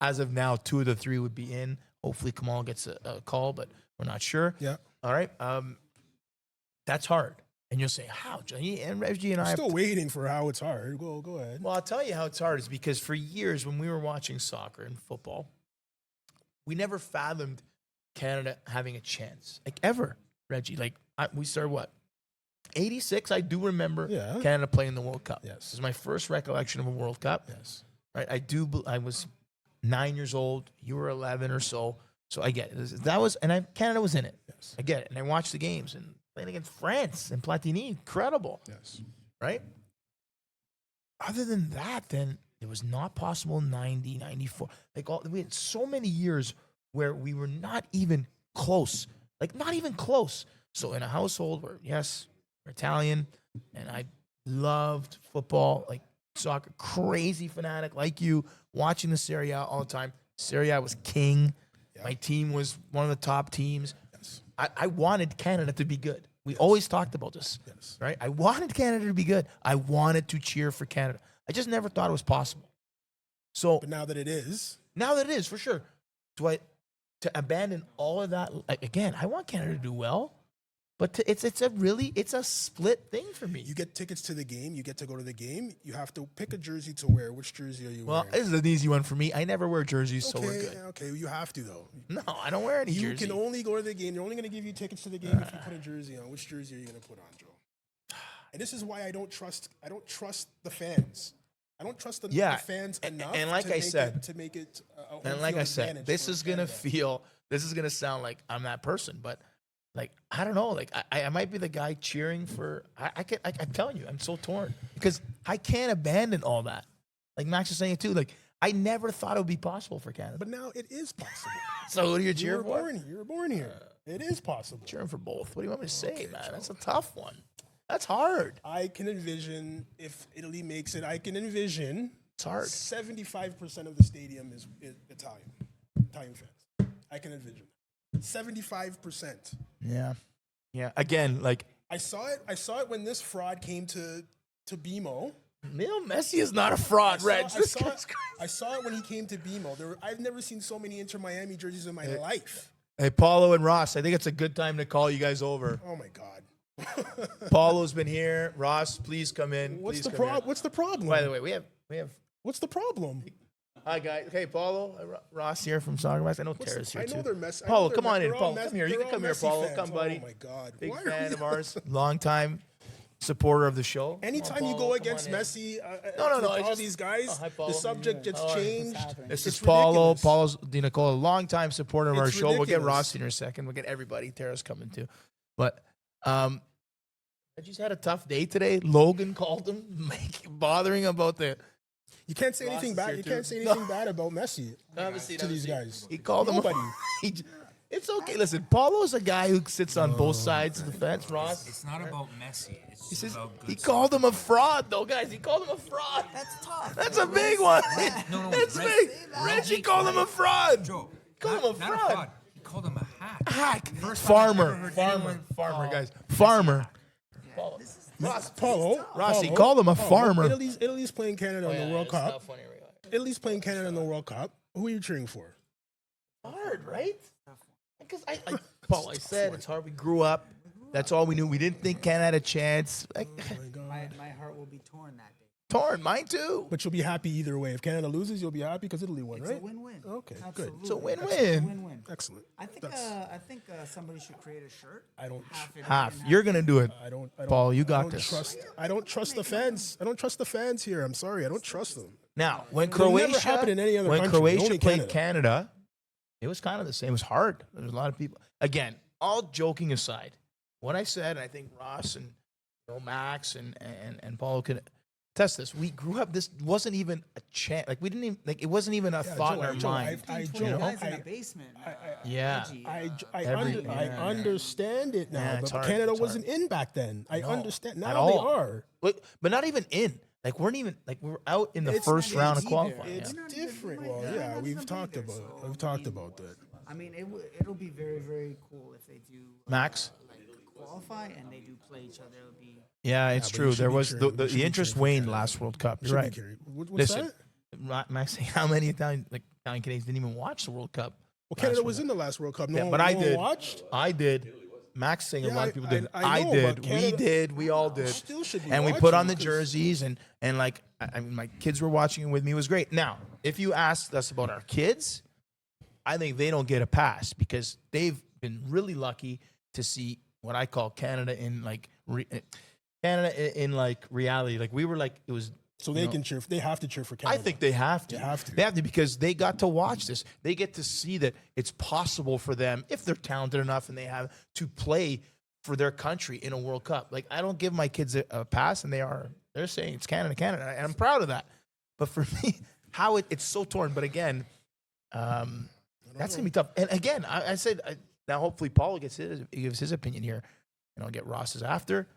as of now, 2 of the 3 would be in. Hopefully Kamal gets a call, but we're not sure. Yeah. All right. That's hard. And you'll say, how, Johnny? And Reggie and I... I'm still waiting for how it's hard. Go ahead. Well, I'll tell you how it's hard is because for years when we were watching soccer and football, we never fathomed Canada having a chance. Like, ever, Reggie. Like, we started, what, 86? I do remember Canada playing the World Cup. Yes. It was my first recollection of a World Cup. Yes. Right? I was 9 years old. You were 11 or so. So I get it. Canada was in it. Yes. I get it. And I watched the games and playing against France and Platini, incredible. Yes. Right? Other than that, then it was not possible in 90, 94. We had so many years where we were not even close. Like, not even close. So in a household where, yes, we're Italian, and I loved football, like soccer, crazy fanatic like you, watching the Serie A all the time. Serie A was king. Yep. My team was one of the top teams. Yes. I wanted Canada to be good. We always talked about this, right? I wanted Canada to be good. I wanted to cheer for Canada. I just never thought it was possible. So, but now that it is, for sure. To abandon all of that again? I want Canada to do well, but it's a split thing for me. You get tickets to the game. You get to go to the game. You have to pick a jersey to wear. Which jersey are you wearing? Well, this is an easy one for me. I never wear jerseys, so we're good. Okay, you have to though. No, I don't wear any jersey. You can only go to the game. They're only going to give you tickets to the game if you put a jersey on. Which jersey are you going to put on, Joe? And this is why I don't trust the fans. I don't trust the fans enough. And like I said, to make it and like I said, this is gonna sound like I'm that person, but like I don't know, like I might be the guy cheering for. I'm telling you, I'm so torn because I can't abandon all that. Like Max is saying it too. Like I never thought it would be possible for Canada, but now it is possible. So who do you cheer for? You were born here. It is possible. Cheering for both. What do you want me to say, man? That's a tough one. That's hard. I can envision if Italy makes it. I can envision. It's hard. 75% of the stadium is Italian fans. I can envision 75%. Yeah. Again, like I saw it when this fraud came to BMO. Leo Messi is not a fraud, Reg. I saw it when he came to BMO. I've never seen so many Inter Miami jerseys in my life. Hey, Paulo and Ross, I think it's a good time to call you guys over. Oh my God. Paulo's been here. Ross, please come in. What's the problem? By the way, we have. What's the problem? Hi guys. Hey, Paulo, Ross here from Soccer Maxx. I know Tara's here too. I know they're messy. Paulo, come on in. Paulo, come here. You can come here, Paulo. Come, buddy. Oh my God. Big fan of ours. Long time supporter of the show. Anytime you go against Messi, no. All these guys, the subject gets changed. This is Paulo. Paulo's Nicola, long time supporter of our show. We'll get Ross in a second. We'll get everybody. Tara's coming too. But I just had a tough day today. Logan called him, bothering about the. You can't say anything bad. You can't say anything bad about Messi to these guys. He called him. It's okay. Listen, Paulo's a guy who sits on both sides of the fence. Ross. It's not about Messi. It's about good. He called him a fraud, though, guys. He called him a fraud. That's tough. That's a big one. No, that's big. Reggie called him a fraud. Joe, called him a fraud. He called him a hack. Farmer, guys. Farmer. Ross, he called him a farmer. Italy's playing Canada in the World Cup. Italy's playing Canada in the World Cup. Who are you cheering for? Hard, right? Because Paul, I said it's hard. We grew up. That's all we knew. We didn't think Canada had a chance. My heart will be torn that day. Torn, mine too. But you'll be happy either way. If Canada loses, you'll be happy because Italy won, right? It's a win-win. Okay, absolutely. good. It's a win-win. Win-win. Excellent. I think somebody should create a shirt. Half. You're gonna do it. I don't. Paul, you got this. I don't trust the fans. I don't trust the fans here. I'm sorry. I don't trust them. Now, when It'll never happen in any other country. Croatia Only played Canada, it was kind of the same. It was hard. There was a lot of people. Again, all joking aside, what I said, and I think Ross and Max and Paul could test this. We grew up. This wasn't even a chance. Like we didn't even like. It wasn't even a thought in our mind. Guys in a basement. I understand it now, but hard. Canada wasn't in back then. I understand now. At all. They are, but not even in. Like we're out in the first round of qualifying. It's different. Well, yeah, we've talked about it. We've talked about that. I mean, it'll be very, very cool if they do Max qualify and they do play each other. It'll be it's true. There was the interest waned last World Cup. You're right. Listen, Max, how many Italian Canadians didn't even watch the World Cup? Well, Canada was in the last World Cup. But I did. I did. Max saying a lot of people didn't. I did. We did. We all did. Still should be and we put on the jerseys and like I mean, my kids were watching it with me. It was great. Now, if you asked us about our kids, I think they don't get a pass because they've been really lucky to see what I call Canada in like reality. Like we were like it was So they can cheer. They have to cheer for Canada. I think they have to. They have to. They have to because they got to watch this. They get to see that it's possible for them, if they're talented enough and they have to play for their country in a World Cup. Like, I don't give my kids a pass, and they're saying it's Canada, Canada, and I'm proud of that. But for me, how it's so torn. But again, that's gonna be tough. And again, I said now hopefully Paul gives his opinion here, and I'll get Ross's after.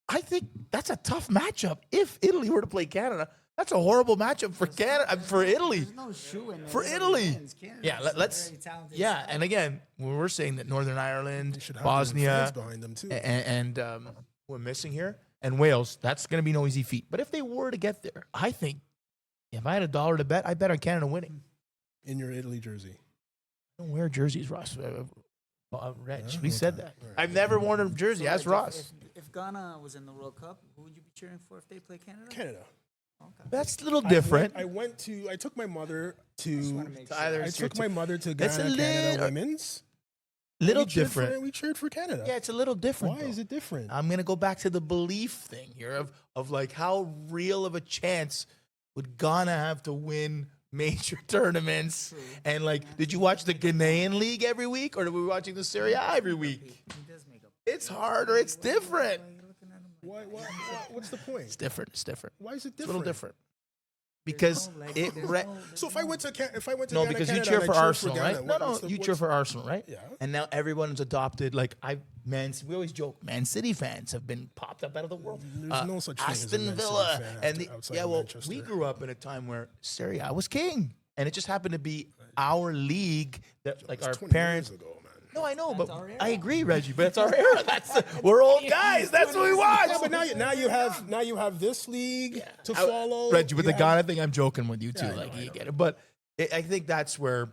I think that's a tough matchup. If Italy were to play Canada, that's a horrible matchup for Canada, for Italy. There's no shoe in there. For Italy Italy. wins. Canada's Yeah, a let's. very talented Yeah, side. and again, when we're saying that Northern Ireland, should have Bosnia, fans behind them too. and we're missing here, and Wales, that's going to be no easy feat. But if they were to get there, I think if I had $1 to bet, I bet on Canada winning. In your Italy jersey. I don't wear jerseys, Ross. Reg, Yeah, we said okay. that. All right. I've never worn a jersey. So, Ask like, Ross. If Ghana was in the World Cup, who would you be cheering for if they play Canada? Canada. Okay. That's a little different. I took my mother Just wanna to. make To sure. either I it's your took my mother to That's a Ghana, Canada little- women's. Little We cheered different. we cheered for Canada. Yeah, it's a little different. Why though. is it different? I'm gonna go back to the belief thing here of like how real of a chance would Ghana have to win major tournaments? And like, did you watch the Ghanaian league every week, or are we watching the Serie A every week? He does make a It's harder. It's different. What's the point? It's different. It's different. Why is it It's a different? little different because So if I went to no, Ghana, because Canada, you cheer and I for cheered Arsenal, Ghana, right? No, what's the- you cheer for Arsenal, right? Yeah. And now everyone's adopted. Like we always joke, Man City fans have been popped up out of the world. There's no such thing as a Aston Man City Villa, fan and outside of well, Manchester. we grew up in a time where Serie A was king, and it just happened to be our league that, like, It's our 20 parents. years ago, man. No, I know, but our era. I agree, Reggie. But it's our era. We're old guys. That's what we watch. Yeah, but now you have this league to follow. Reggie, with You the have- Ghana thing, I'm joking with you too. Yeah, I know, like I you know. get it, but I think that's where,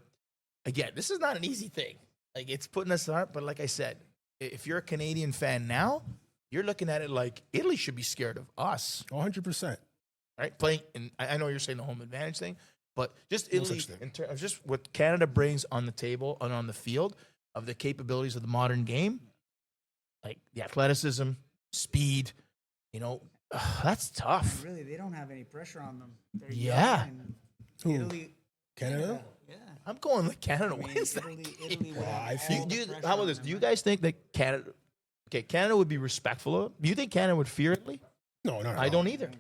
again, this is not an easy thing. Like, it's putting us on. But like I said, if you're a Canadian fan now, you're looking at it like Italy should be scared of us, 100%. right? Playing, and I know you're saying the home advantage thing, but just No Italy, such thing. in terms of just what Canada brings on the table and on the field of the capabilities of the modern game, like the athleticism, speed, that's tough. Really, they don't have any pressure on them. They're Yeah. young and Who? Italy, Canada? yeah. I'm going like Canada I mean, wins that Italy, game. Italy would Well, have I all think- the Do you, pressure how about on this? them, Do you right? guys think that Canada would be respectful of it? Do you think Canada would fear Italy? No, not at I all. don't either.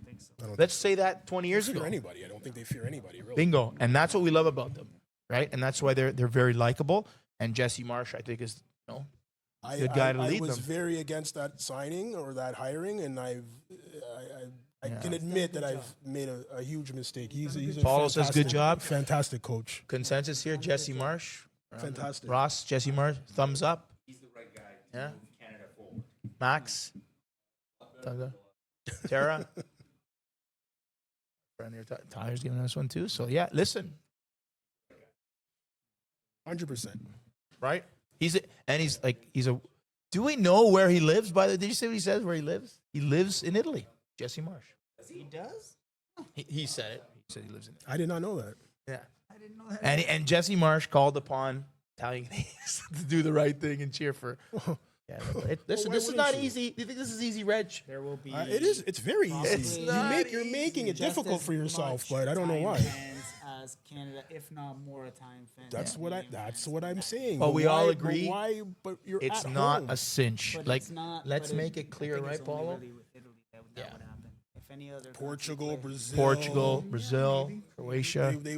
I don't Let's say that 20 years fear ago. anybody. I don't think they fear anybody, really. Bingo. And that's what we love about them, right? And that's why they're very likable. And Jesse Marsh, I think, is good guy to lead I was them. very against that signing or that hiring, and I can admit that I've made a huge mistake. He's a Paulo says good job. Fantastic coach. Consensus here, Jesse Marsh. Fantastic. Ross, Jesse Marsh, thumbs up. He's the right guy. Yeah. Canada forward. Max. Thumbs up. Tara. Friend here, Tyler's giving us one too. So yeah, listen, 100%. right? He's a. Do we know where he lives? By the way, did you say what he says? Where he lives? He lives in Italy. Jesse Marsh. He does? He said it. He said he lives in. I did not know that. Yeah. I didn't know that. And Jesse Marsh called upon Italian Canadians to do the right thing and cheer for. Yeah, listen, why this is wouldn't not you? easy. Do you think this is easy, Reg? There will be. It is. It's very It's easy. not You're making it just difficult as for yourself, much but I don't know Italian why. Fans as Canada, if not more Italian fans. That's than what Canadian That's fans. what I'm saying. But we all why- agree Why? But you're It's at not home. a cinch. But Like, it's not, let's but make it I clear, think right, it's only Paulo? really with Italy that Yeah. would happen. If any other country Portugal, played- Brazil, Portugal, Brazil, Croatia. we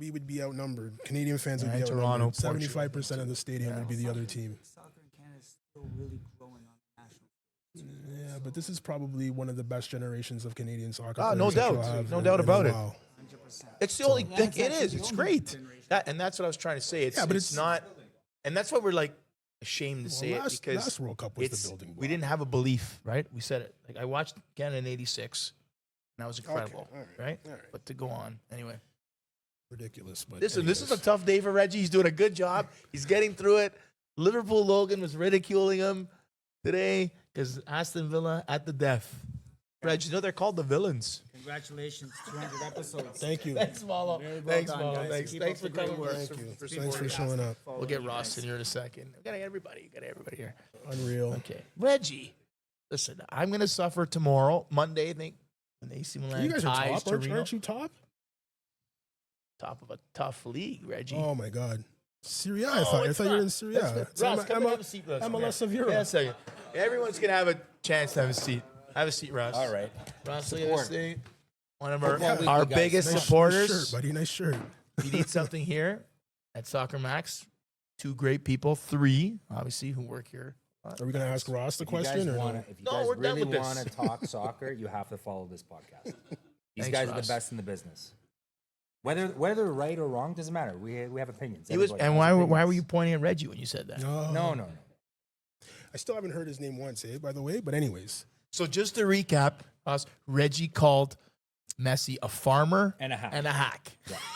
would be outnumbered. Canadian fans would Yeah, be Toronto, outnumbered. 75% of the stadium would be the other team. Soccer in Canada is still really growing on the national. Yeah, but this is probably one of the best generations of Canadian soccer. Oh, no players that doubt. you'll have No in- doubt in a about it. while. 100%. It's the only That's thing. It actually is. the It's only great. generation. And that's what I was trying to say. It's, Yeah, but it's it's- not. And that's what we're like ashamed to say last- it because last World Cup was the it's, building we block. didn't have a belief, right? We said it. Like, I watched Canada in '86, and that was incredible, all right? all right. But to go on anyway. Ridiculous. But Listen, this is a anyways. tough day for Reggie. He's doing a good job. He's getting through it. Liverpool Logan was ridiculing him today because Aston Villa at the death. Reg, you know they're called the villains. Congratulations, 200 episodes. Thank you. Thanks, Paulo. Very well Thanks, done, Paulo. guys. Thanks, Keep thanks up for the great coming. work. Thank you. For Thanks for people showing up. We'll get Ross in here in a second. We gotta get everybody. Got everybody here. Unreal. Okay, Reggie. Listen, I'm gonna suffer tomorrow, Monday. I think when AC You Milan guys are ties top, Torino. aren't you top? Top of a tough league, Reggie. Oh my God. Syria. No, I thought it's you were not. in Syria. Ross, come and have a seat, Ross. MLS of Yeah, Europe. a second. Everyone's gonna have a chance to have a seat. Have a seat, Ross. All right. Ross, look at this thing. One of our, Football our weekly, guys. biggest Nice supporters. shirt, buddy. Nice shirt. If you need something here at Soccer Maxx, 2 great people, 3 obviously who work here. Are we gonna ask Ross the If you question or no? if you No, guys we're done really with this. want to talk soccer, you have to follow this podcast. These Thanks, guys are Ross. the best in the business. Whether they're right or wrong doesn't matter. We have opinions. He was, Everybody and has why were opinions. you pointing at Reggie when you said that? No. I still haven't heard his name once, by the way. But anyways, So just to recap, Ross, Reggie called Messi a farmer And a hack. And a hack.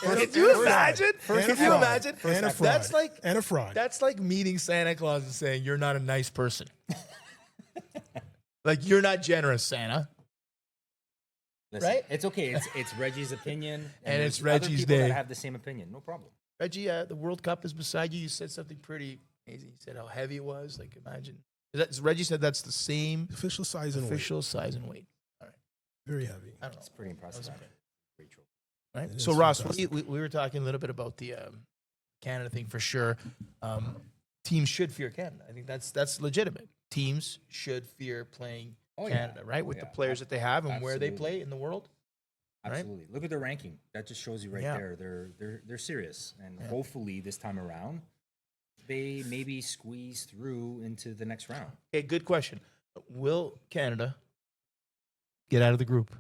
And a- Can you and a imagine? fraud. Can And a you fraud. imagine? And a fraud. That's like and a fraud. That's like meeting Santa Claus and saying you're not a nice person. Like you're not generous, Santa. Listen, Right? It's okay. It's Reggie's opinion, And it's there's other Reggie's people day. that have the same opinion. No problem. Reggie, the World Cup is beside you. You said something pretty amazing. You said how heavy it was. Like imagine. Reggie said that's the same Official size and weight. official size and weight. Very heavy. I don't know. It's pretty impressive. That was okay. Great trophy. Right. It So is Ross, fantastic. we were talking a little bit about the Canada thing for sure. Teams should fear Canada. I think that's legitimate. Teams should fear playing Oh, yeah. Canada, right? With Oh, the yeah. players that they have and where they Absolutely. play in the world. Right? Absolutely. Look at the ranking. That just shows you right Yeah. there. They're serious, and hopefully this time around, they maybe squeeze through into the next round. Okay, good question. Will Canada get out of the group?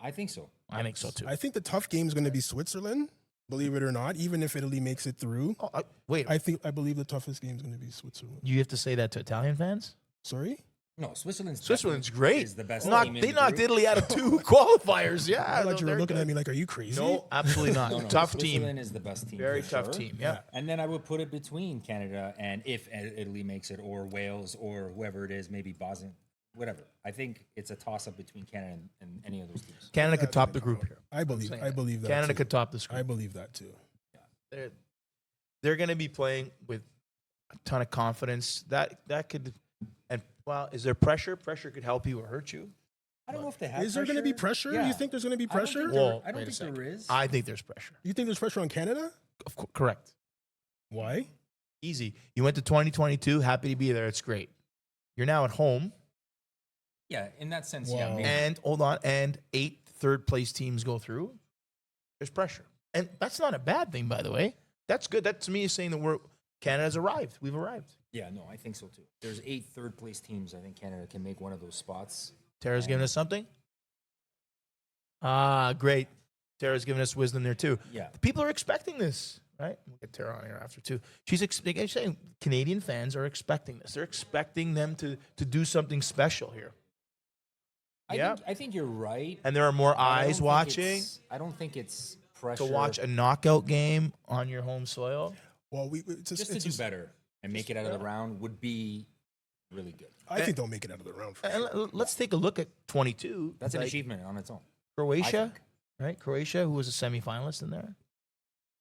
I think so. I think so too. I think the tough game is going to be Switzerland. Believe it or not, even if Italy makes it through, Oh, wait, I believe the toughest game is going to be Switzerland. you have to say that to Italian fans? Sorry. No, Switzerland's Switzerland's definitely great. Is the best Knocked- team in they the knocked group. Italy out of 2 qualifiers. Yeah, I thought you were they're looking at good. me like, "Are you crazy?" No, absolutely not. No, Tough Switzerland team. is the best team. Very for tough sure. team. Yeah. And then I would put it between Canada and if Italy makes it, or Wales, or whoever it is, maybe Bosnia, whatever. I think it's a toss-up between Canada and any of those teams. Canada could top the group here. I believe that. Canada too. could top this I group. believe that too. They're going to be playing with a ton of confidence. That could, and well, is there pressure? Pressure could help you or hurt you. I don't know if they have. Is there going to be pressure? Yeah. You think there's going to be I don't pressure? think there- Well, I don't wait a think there is. I think there's pressure. You think there's pressure on Canada? Correct. Why? Easy. You went to 2022. Happy to be there. It's great. You're now at home, Yeah, in that sense, Wow. yeah. Maybe. and hold on, and 8 third-place teams go through. There's pressure, and that's not a bad thing, by the way. That's good. That to me is saying that Canada's arrived. We've arrived. Yeah, no, I think so too. There's 8 third-place teams. I think Canada can make one of those spots. Tara's giving us something. Ah, great. Tara's giving us wisdom there too. Yeah. People are expecting this, right? We'll get Tara on here after too. She's saying Canadian fans are expecting this. They're expecting them to do something special here. I think you're right. And there are more but I don't eyes think watching I don't think it's pressure to watch a knockout game on your home soil. Well, it's just to do better and make it out of the round would be really good. I think they'll make it out of the round. For And let's take a look at 22. That's an Like achievement on its own. Croatia, think. right? Croatia, who was a semifinalist in there.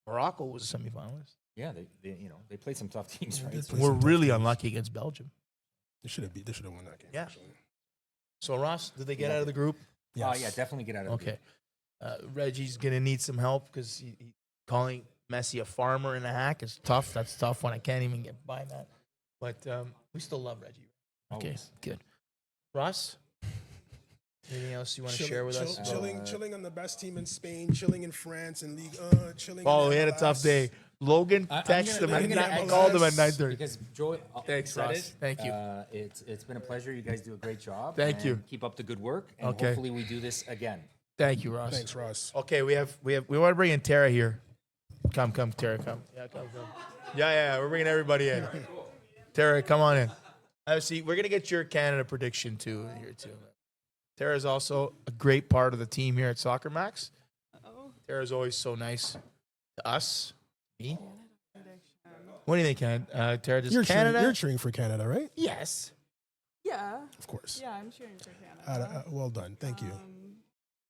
Morocco was a semifinalist. Yeah, they played some tough teams, right? did play We're some tough really teams. unlucky against Belgium. They should have won that game. Yeah. actually. So Ross, did they get out of the group? Yes. Yeah, definitely get out of Okay. Reggie's gonna need some help because calling Messi a farmer and a hack is tough. That's tough when I can't even get by that. But we still love Reggie. Okay, Always. good. Ross, anything else you want to share with us? Chilling on the best team in Spain, chilling in France and Ligue 1, chilling. Oh, in we had a MLS. tough day. Logan texted him. I'm gonna I called him at MLS 9:30. Because Joey Thanks, said Ross. it. Thank you. It's been a pleasure. You guys do a great job. Thank you. and Keep up the good work, and Okay. hopefully we do this again. Thank you, Ross. Thanks, Ross. Okay, we want to bring in Tara here. Come, Tara, come. Yeah, come. Yeah, we're bringing everybody in. Tara, come on in. See, we're gonna get your Canada prediction too here too. Tara is also a great part of the team here at Soccer Maxx. Tara is always so nice to us. Me. What do you think, Tara? Does Canada? You're cheering for Canada, right? Yes. Yeah, Of course. yeah, I'm cheering for Canada. Well done. Thank you.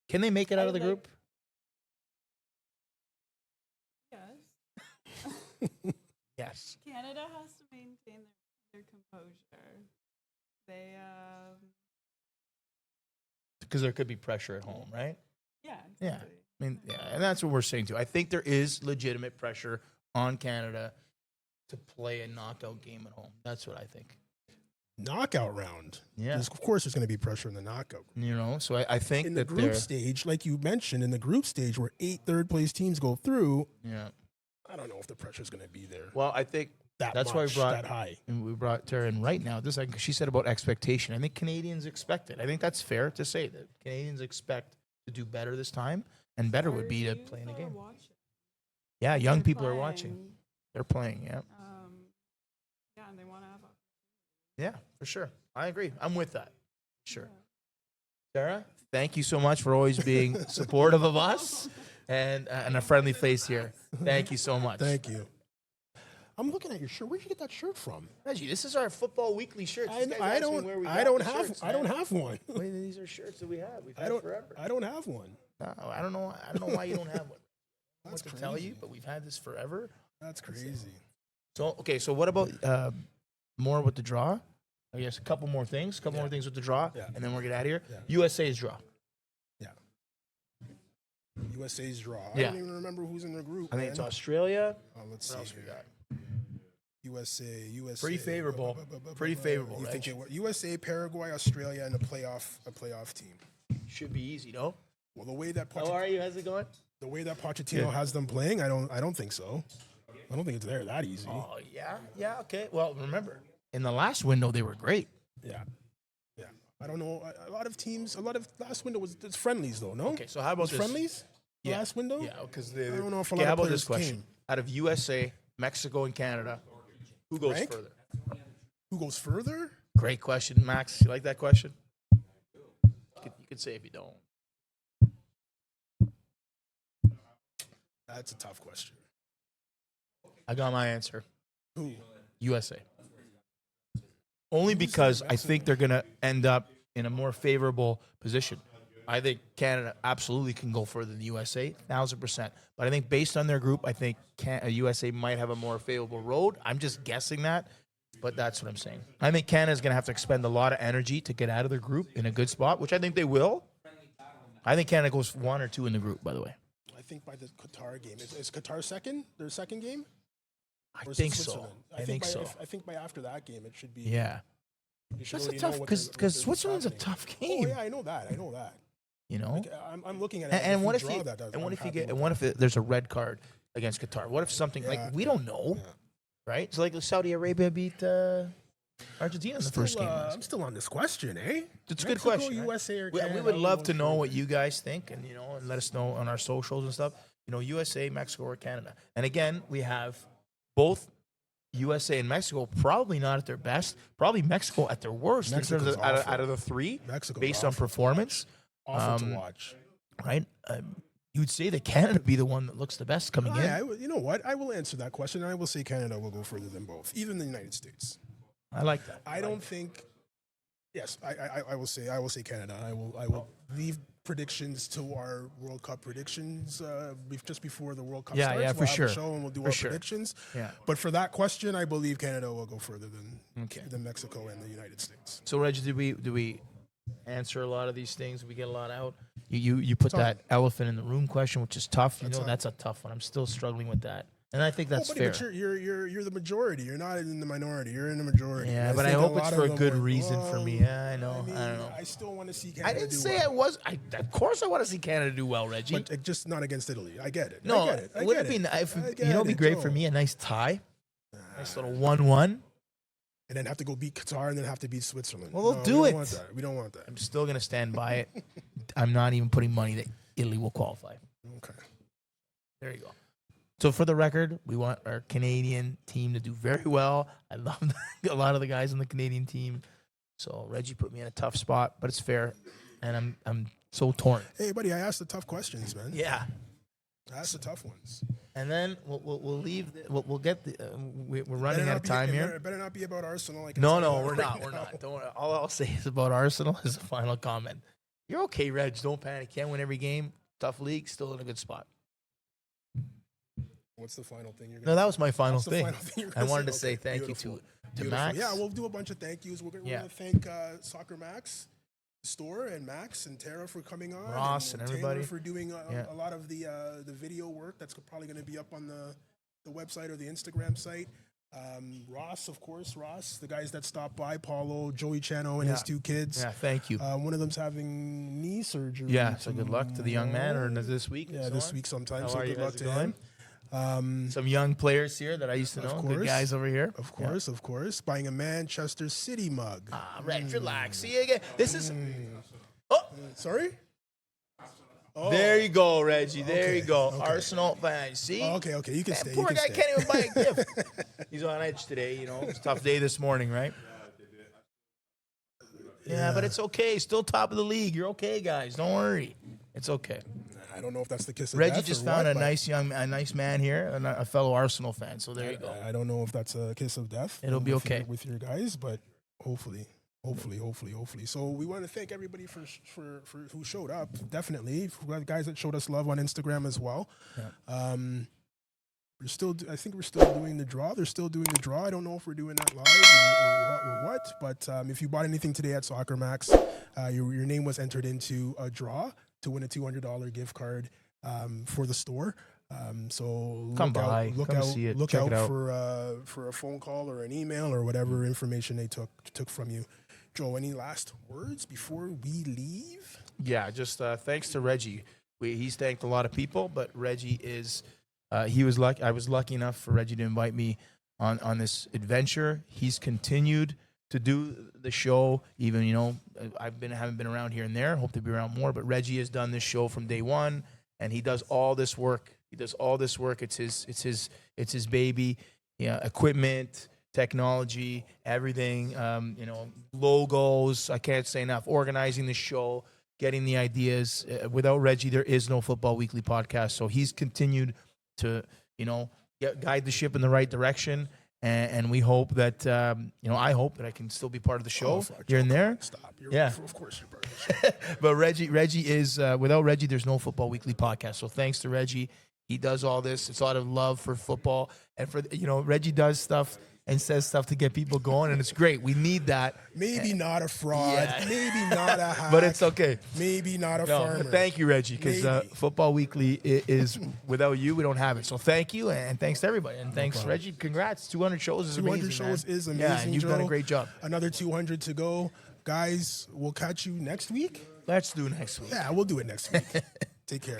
Can they make it out of the like- group? Yes. Yes. Canada has to maintain their composure. They because there could be pressure at home, right? Yeah. Yeah. Exactly. I mean, yeah, and that's what we're saying too. I think there is legitimate pressure on Canada to play a knockout game at home. That's what I think. Knockout round. Yeah. Of course, there's going to be pressure in the knockout. You know, so I think In the that group they're stage, like you mentioned, in the group stage where 8 third-place teams go through, yeah. I don't know if the pressure's going to be there. Well, I think that's why we much, brought that high. and we brought Tara in right now. This she said about expectation. I think Canadians expect it. I think that's fair to say that Canadians expect to do better this time, and better would be to Our play in a youth are game. watching. Yeah, young They're people are watching. playing. They're playing. Yeah, Yeah, and they want to have a. yeah, for sure. I agree. I'm with that. Sure. Sarah, thank you so much for always being supportive of us and a friendly face here. Thank you so much. Thank you. I'm looking at your shirt. Where'd you get that shirt from? Reggie, this is our football weekly shirts. I These guys I ask me don't where we I got don't the have shirts, I don't man. have one. Wait, these are shirts that we have. We've I had don't forever. I don't have one. No, I don't know why you don't have one. I don't know That's what to tell crazy. you, but we've had this forever. That's crazy. So okay, so what about more with the draw? I guess a couple more things. Couple more things with the draw, Yeah. and then we'll get out of here. Yeah. USA's draw. Yeah. USA's draw. I Yeah. don't even remember who's in the group. I think it's man. Australia. Let's What else see we here. got? USA. Pretty favorable. Pretty favorable, You think Reg. USA, Paraguay, Australia, and a playoff team. Should be easy, no? Well, the way that How are you? How's it going? Pochettino has them playing, I don't think so. I don't think it's that easy. Oh yeah, okay. Well, remember in the last window they were great. Yeah. I don't know. A lot of last window it's friendlies though. No. Okay, so how about Was this? friendlies? The Yeah. last window. Yeah, because I don't know if a okay, lot how of about this players question? came. Out of USA, Mexico, and Canada, who goes Rank? further? Who goes further? Great question, Max. You like that question? You could say if you don't. That's a tough question. I got my answer. Who? USA. Only because I think they're going to end up in a more favorable position. I think Canada absolutely can go further than the USA, 1,000%. But I think based on their group, I think USA might have a more favorable road. I'm just guessing that, but that's what I'm saying. I think Canada's going to have to expend a lot of energy to get out of their group in a good spot, which I think they will. I think Canada goes 1 or 2 in the group, by the way. I think by the Qatar game. Is Qatar second? Their second game? I Or is it think so. Switzerland? I think so. I think by after that game, it should be. Yeah. you should That's a already tough know what because they're- what they're Switzerland's a happening. tough Oh game. yeah, I know that. You know. Like, I'm looking at it. And what if draw you that, and what I'm if you happy get with and what if there's a red card against Qatar? What if something Yeah. like we don't know, right? So like Saudi Arabia beat Argentina in the first game. I'm still on this question, eh? It's a good Mexico, question. right? USA or We Canada, would love who to goes know further? what you guys think, and and let us know on our socials and stuff. USA, Mexico, or Canada. And again, we have both USA and Mexico probably not at their best. Probably Mexico at their worst in terms Mexico's of, awful. out of the three, Mexico's based on awful. performance. Awful to watch. Right? You would say that Canada would be the one that looks the best coming in. You know what? I will answer that question, and I will say Canada will go further than both, even the United States. I like that. I don't think. Yes, I will say Canada. I will leave predictions to our World Cup predictions just before the World Cup Yeah, starts. yeah, We'll for have a sure. show and we'll do For our sure. predictions. Yeah. But for that question, I believe Canada will go further than Okay. Mexico and the United States. So, Reggie, do we answer a lot of these things? We get a lot out. You put that elephant in the room question, which is tough. That's a tough one. I'm still struggling with that, and I think that's buddy, fair. but you're the majority. You're not in the minority. You're in the majority. Yeah, And but I think hope lot it's of for a them good would- reason for me. Yeah, I know. mean, I don't know. I still want to see Canada I didn't do say well. I was. Of course, I want to see Canada do well, Reggie. But just not against Italy. I get it. No, I get it. I would get it be it. nice? I It'd get be it, great for Joe. me. A nice tie, nice little 1-1. And then have to go beat Qatar and then have to beat Switzerland. Well, they'll No, do we it. don't want that. We don't want that. I'm still gonna stand by it. I'm not even putting money that Italy will qualify. Okay. There you go. So for the record, we want our Canadian team to do very well. I love a lot of the guys on the Canadian team. So Reggie put me in a tough spot, but it's fair, and I'm so torn. Hey, buddy, I asked the tough questions, man. Yeah. I asked the tough ones. And then we'll leave. We'll get the. We're running out of time here. It better not be about Arsenal. No, we're not. We're not. Don't worry. All I'll say is about Arsenal is a final comment. You're okay, Reg. Don't panic. Can't win every game. Tough league. Still in a good spot. What's the final thing you're No, going that was my final That's the thing. final thing you're I gonna wanted to say. say thank Beautiful. you to Beautiful. Max. Yeah, we'll do a bunch of thank yous. We're Yeah. going to thank Soccer Maxx. store, and Max and Tara for coming on. Ross and Taylor everybody. for doing Yeah. a lot of the video work. That's probably going to be up on the website or the Instagram site. Ross, of course, the guys that stopped by, Paulo, Joey Chano, and his 2 kids. Yeah, thank you. One of them's having knee surgery. Yeah, so good luck to the young man, or this week. and Yeah, so this on. week sometime. How So are you? good luck How's to it him. Some young players here that I used to know. Good course. guys over here. Of course. Buying a Manchester City mug. Reg, relax. See again. This is. Oh, Sorry? Oh. there you go, Reggie. There Okay, you go. okay. Arsenal fan. See? Oh, okay. You can stay. Poor you guy can stay. can't even buy a gift. He's on edge today, you know. It's a tough day this morning, right? Yeah, but it's okay. Still top of the league. You're okay, guys. Don't worry. It's okay. I don't know if that's the kiss of Reggie death just or found what, a but nice man here, and a fellow Arsenal fan. So there you go. I don't know if that's a kiss of death. It'll be with okay. with your guys, but hopefully. So we want to thank everybody for who showed up. Definitely, for the guys that showed us love on Instagram as well. Yeah. I think we're still doing the draw. They're still doing the draw. I don't know if we're doing that live or what, but if you bought anything today at Soccer Maxx, your name was entered into a draw to win a $200 gift card for the store. So Come by, come see it, look check out it out. for a phone call or an email or whatever information they took from you. Joe, any last words before we leave? Yeah, just thanks to Reggie. He's thanked a lot of people, but Reggie is. He was lucky. I was lucky enough for Reggie to invite me on this adventure. He's continued to do the show, even haven't been around here and there. Hope to be around more. But Reggie has done this show from day one, and he does all this work. It's his baby. Yeah, equipment, technology, everything. Logos. I can't say enough. Organizing the show, getting the ideas. Without Reggie, there is no Football Weekly podcast. So he's continued to guide the ship in the right direction, and we hope that I hope that I can still be part of the show here and there. Stop. Of course you're part of the show. But Reggie is without Reggie, there's no Football Weekly podcast. So thanks to Reggie, he does all this. It's a lot of love for football, and for Reggie does stuff and says stuff to get people going, and it's great. We need that. Maybe not a fraud. Yeah. Maybe not a hack. But it's okay. Maybe not a No, farmer. but thank you, Reggie, because Maybe. Football Weekly is without you, we don't have it. So thank you, and thanks to everybody, and thanks, Reggie. Congrats, 200 shows is 200 amazing. shows man. is amazing. Yeah, and you've done a Joe. great job. Another 200 to go. Guys, we'll catch you next week. Let's do next week. Yeah, we'll do it next week. Take care.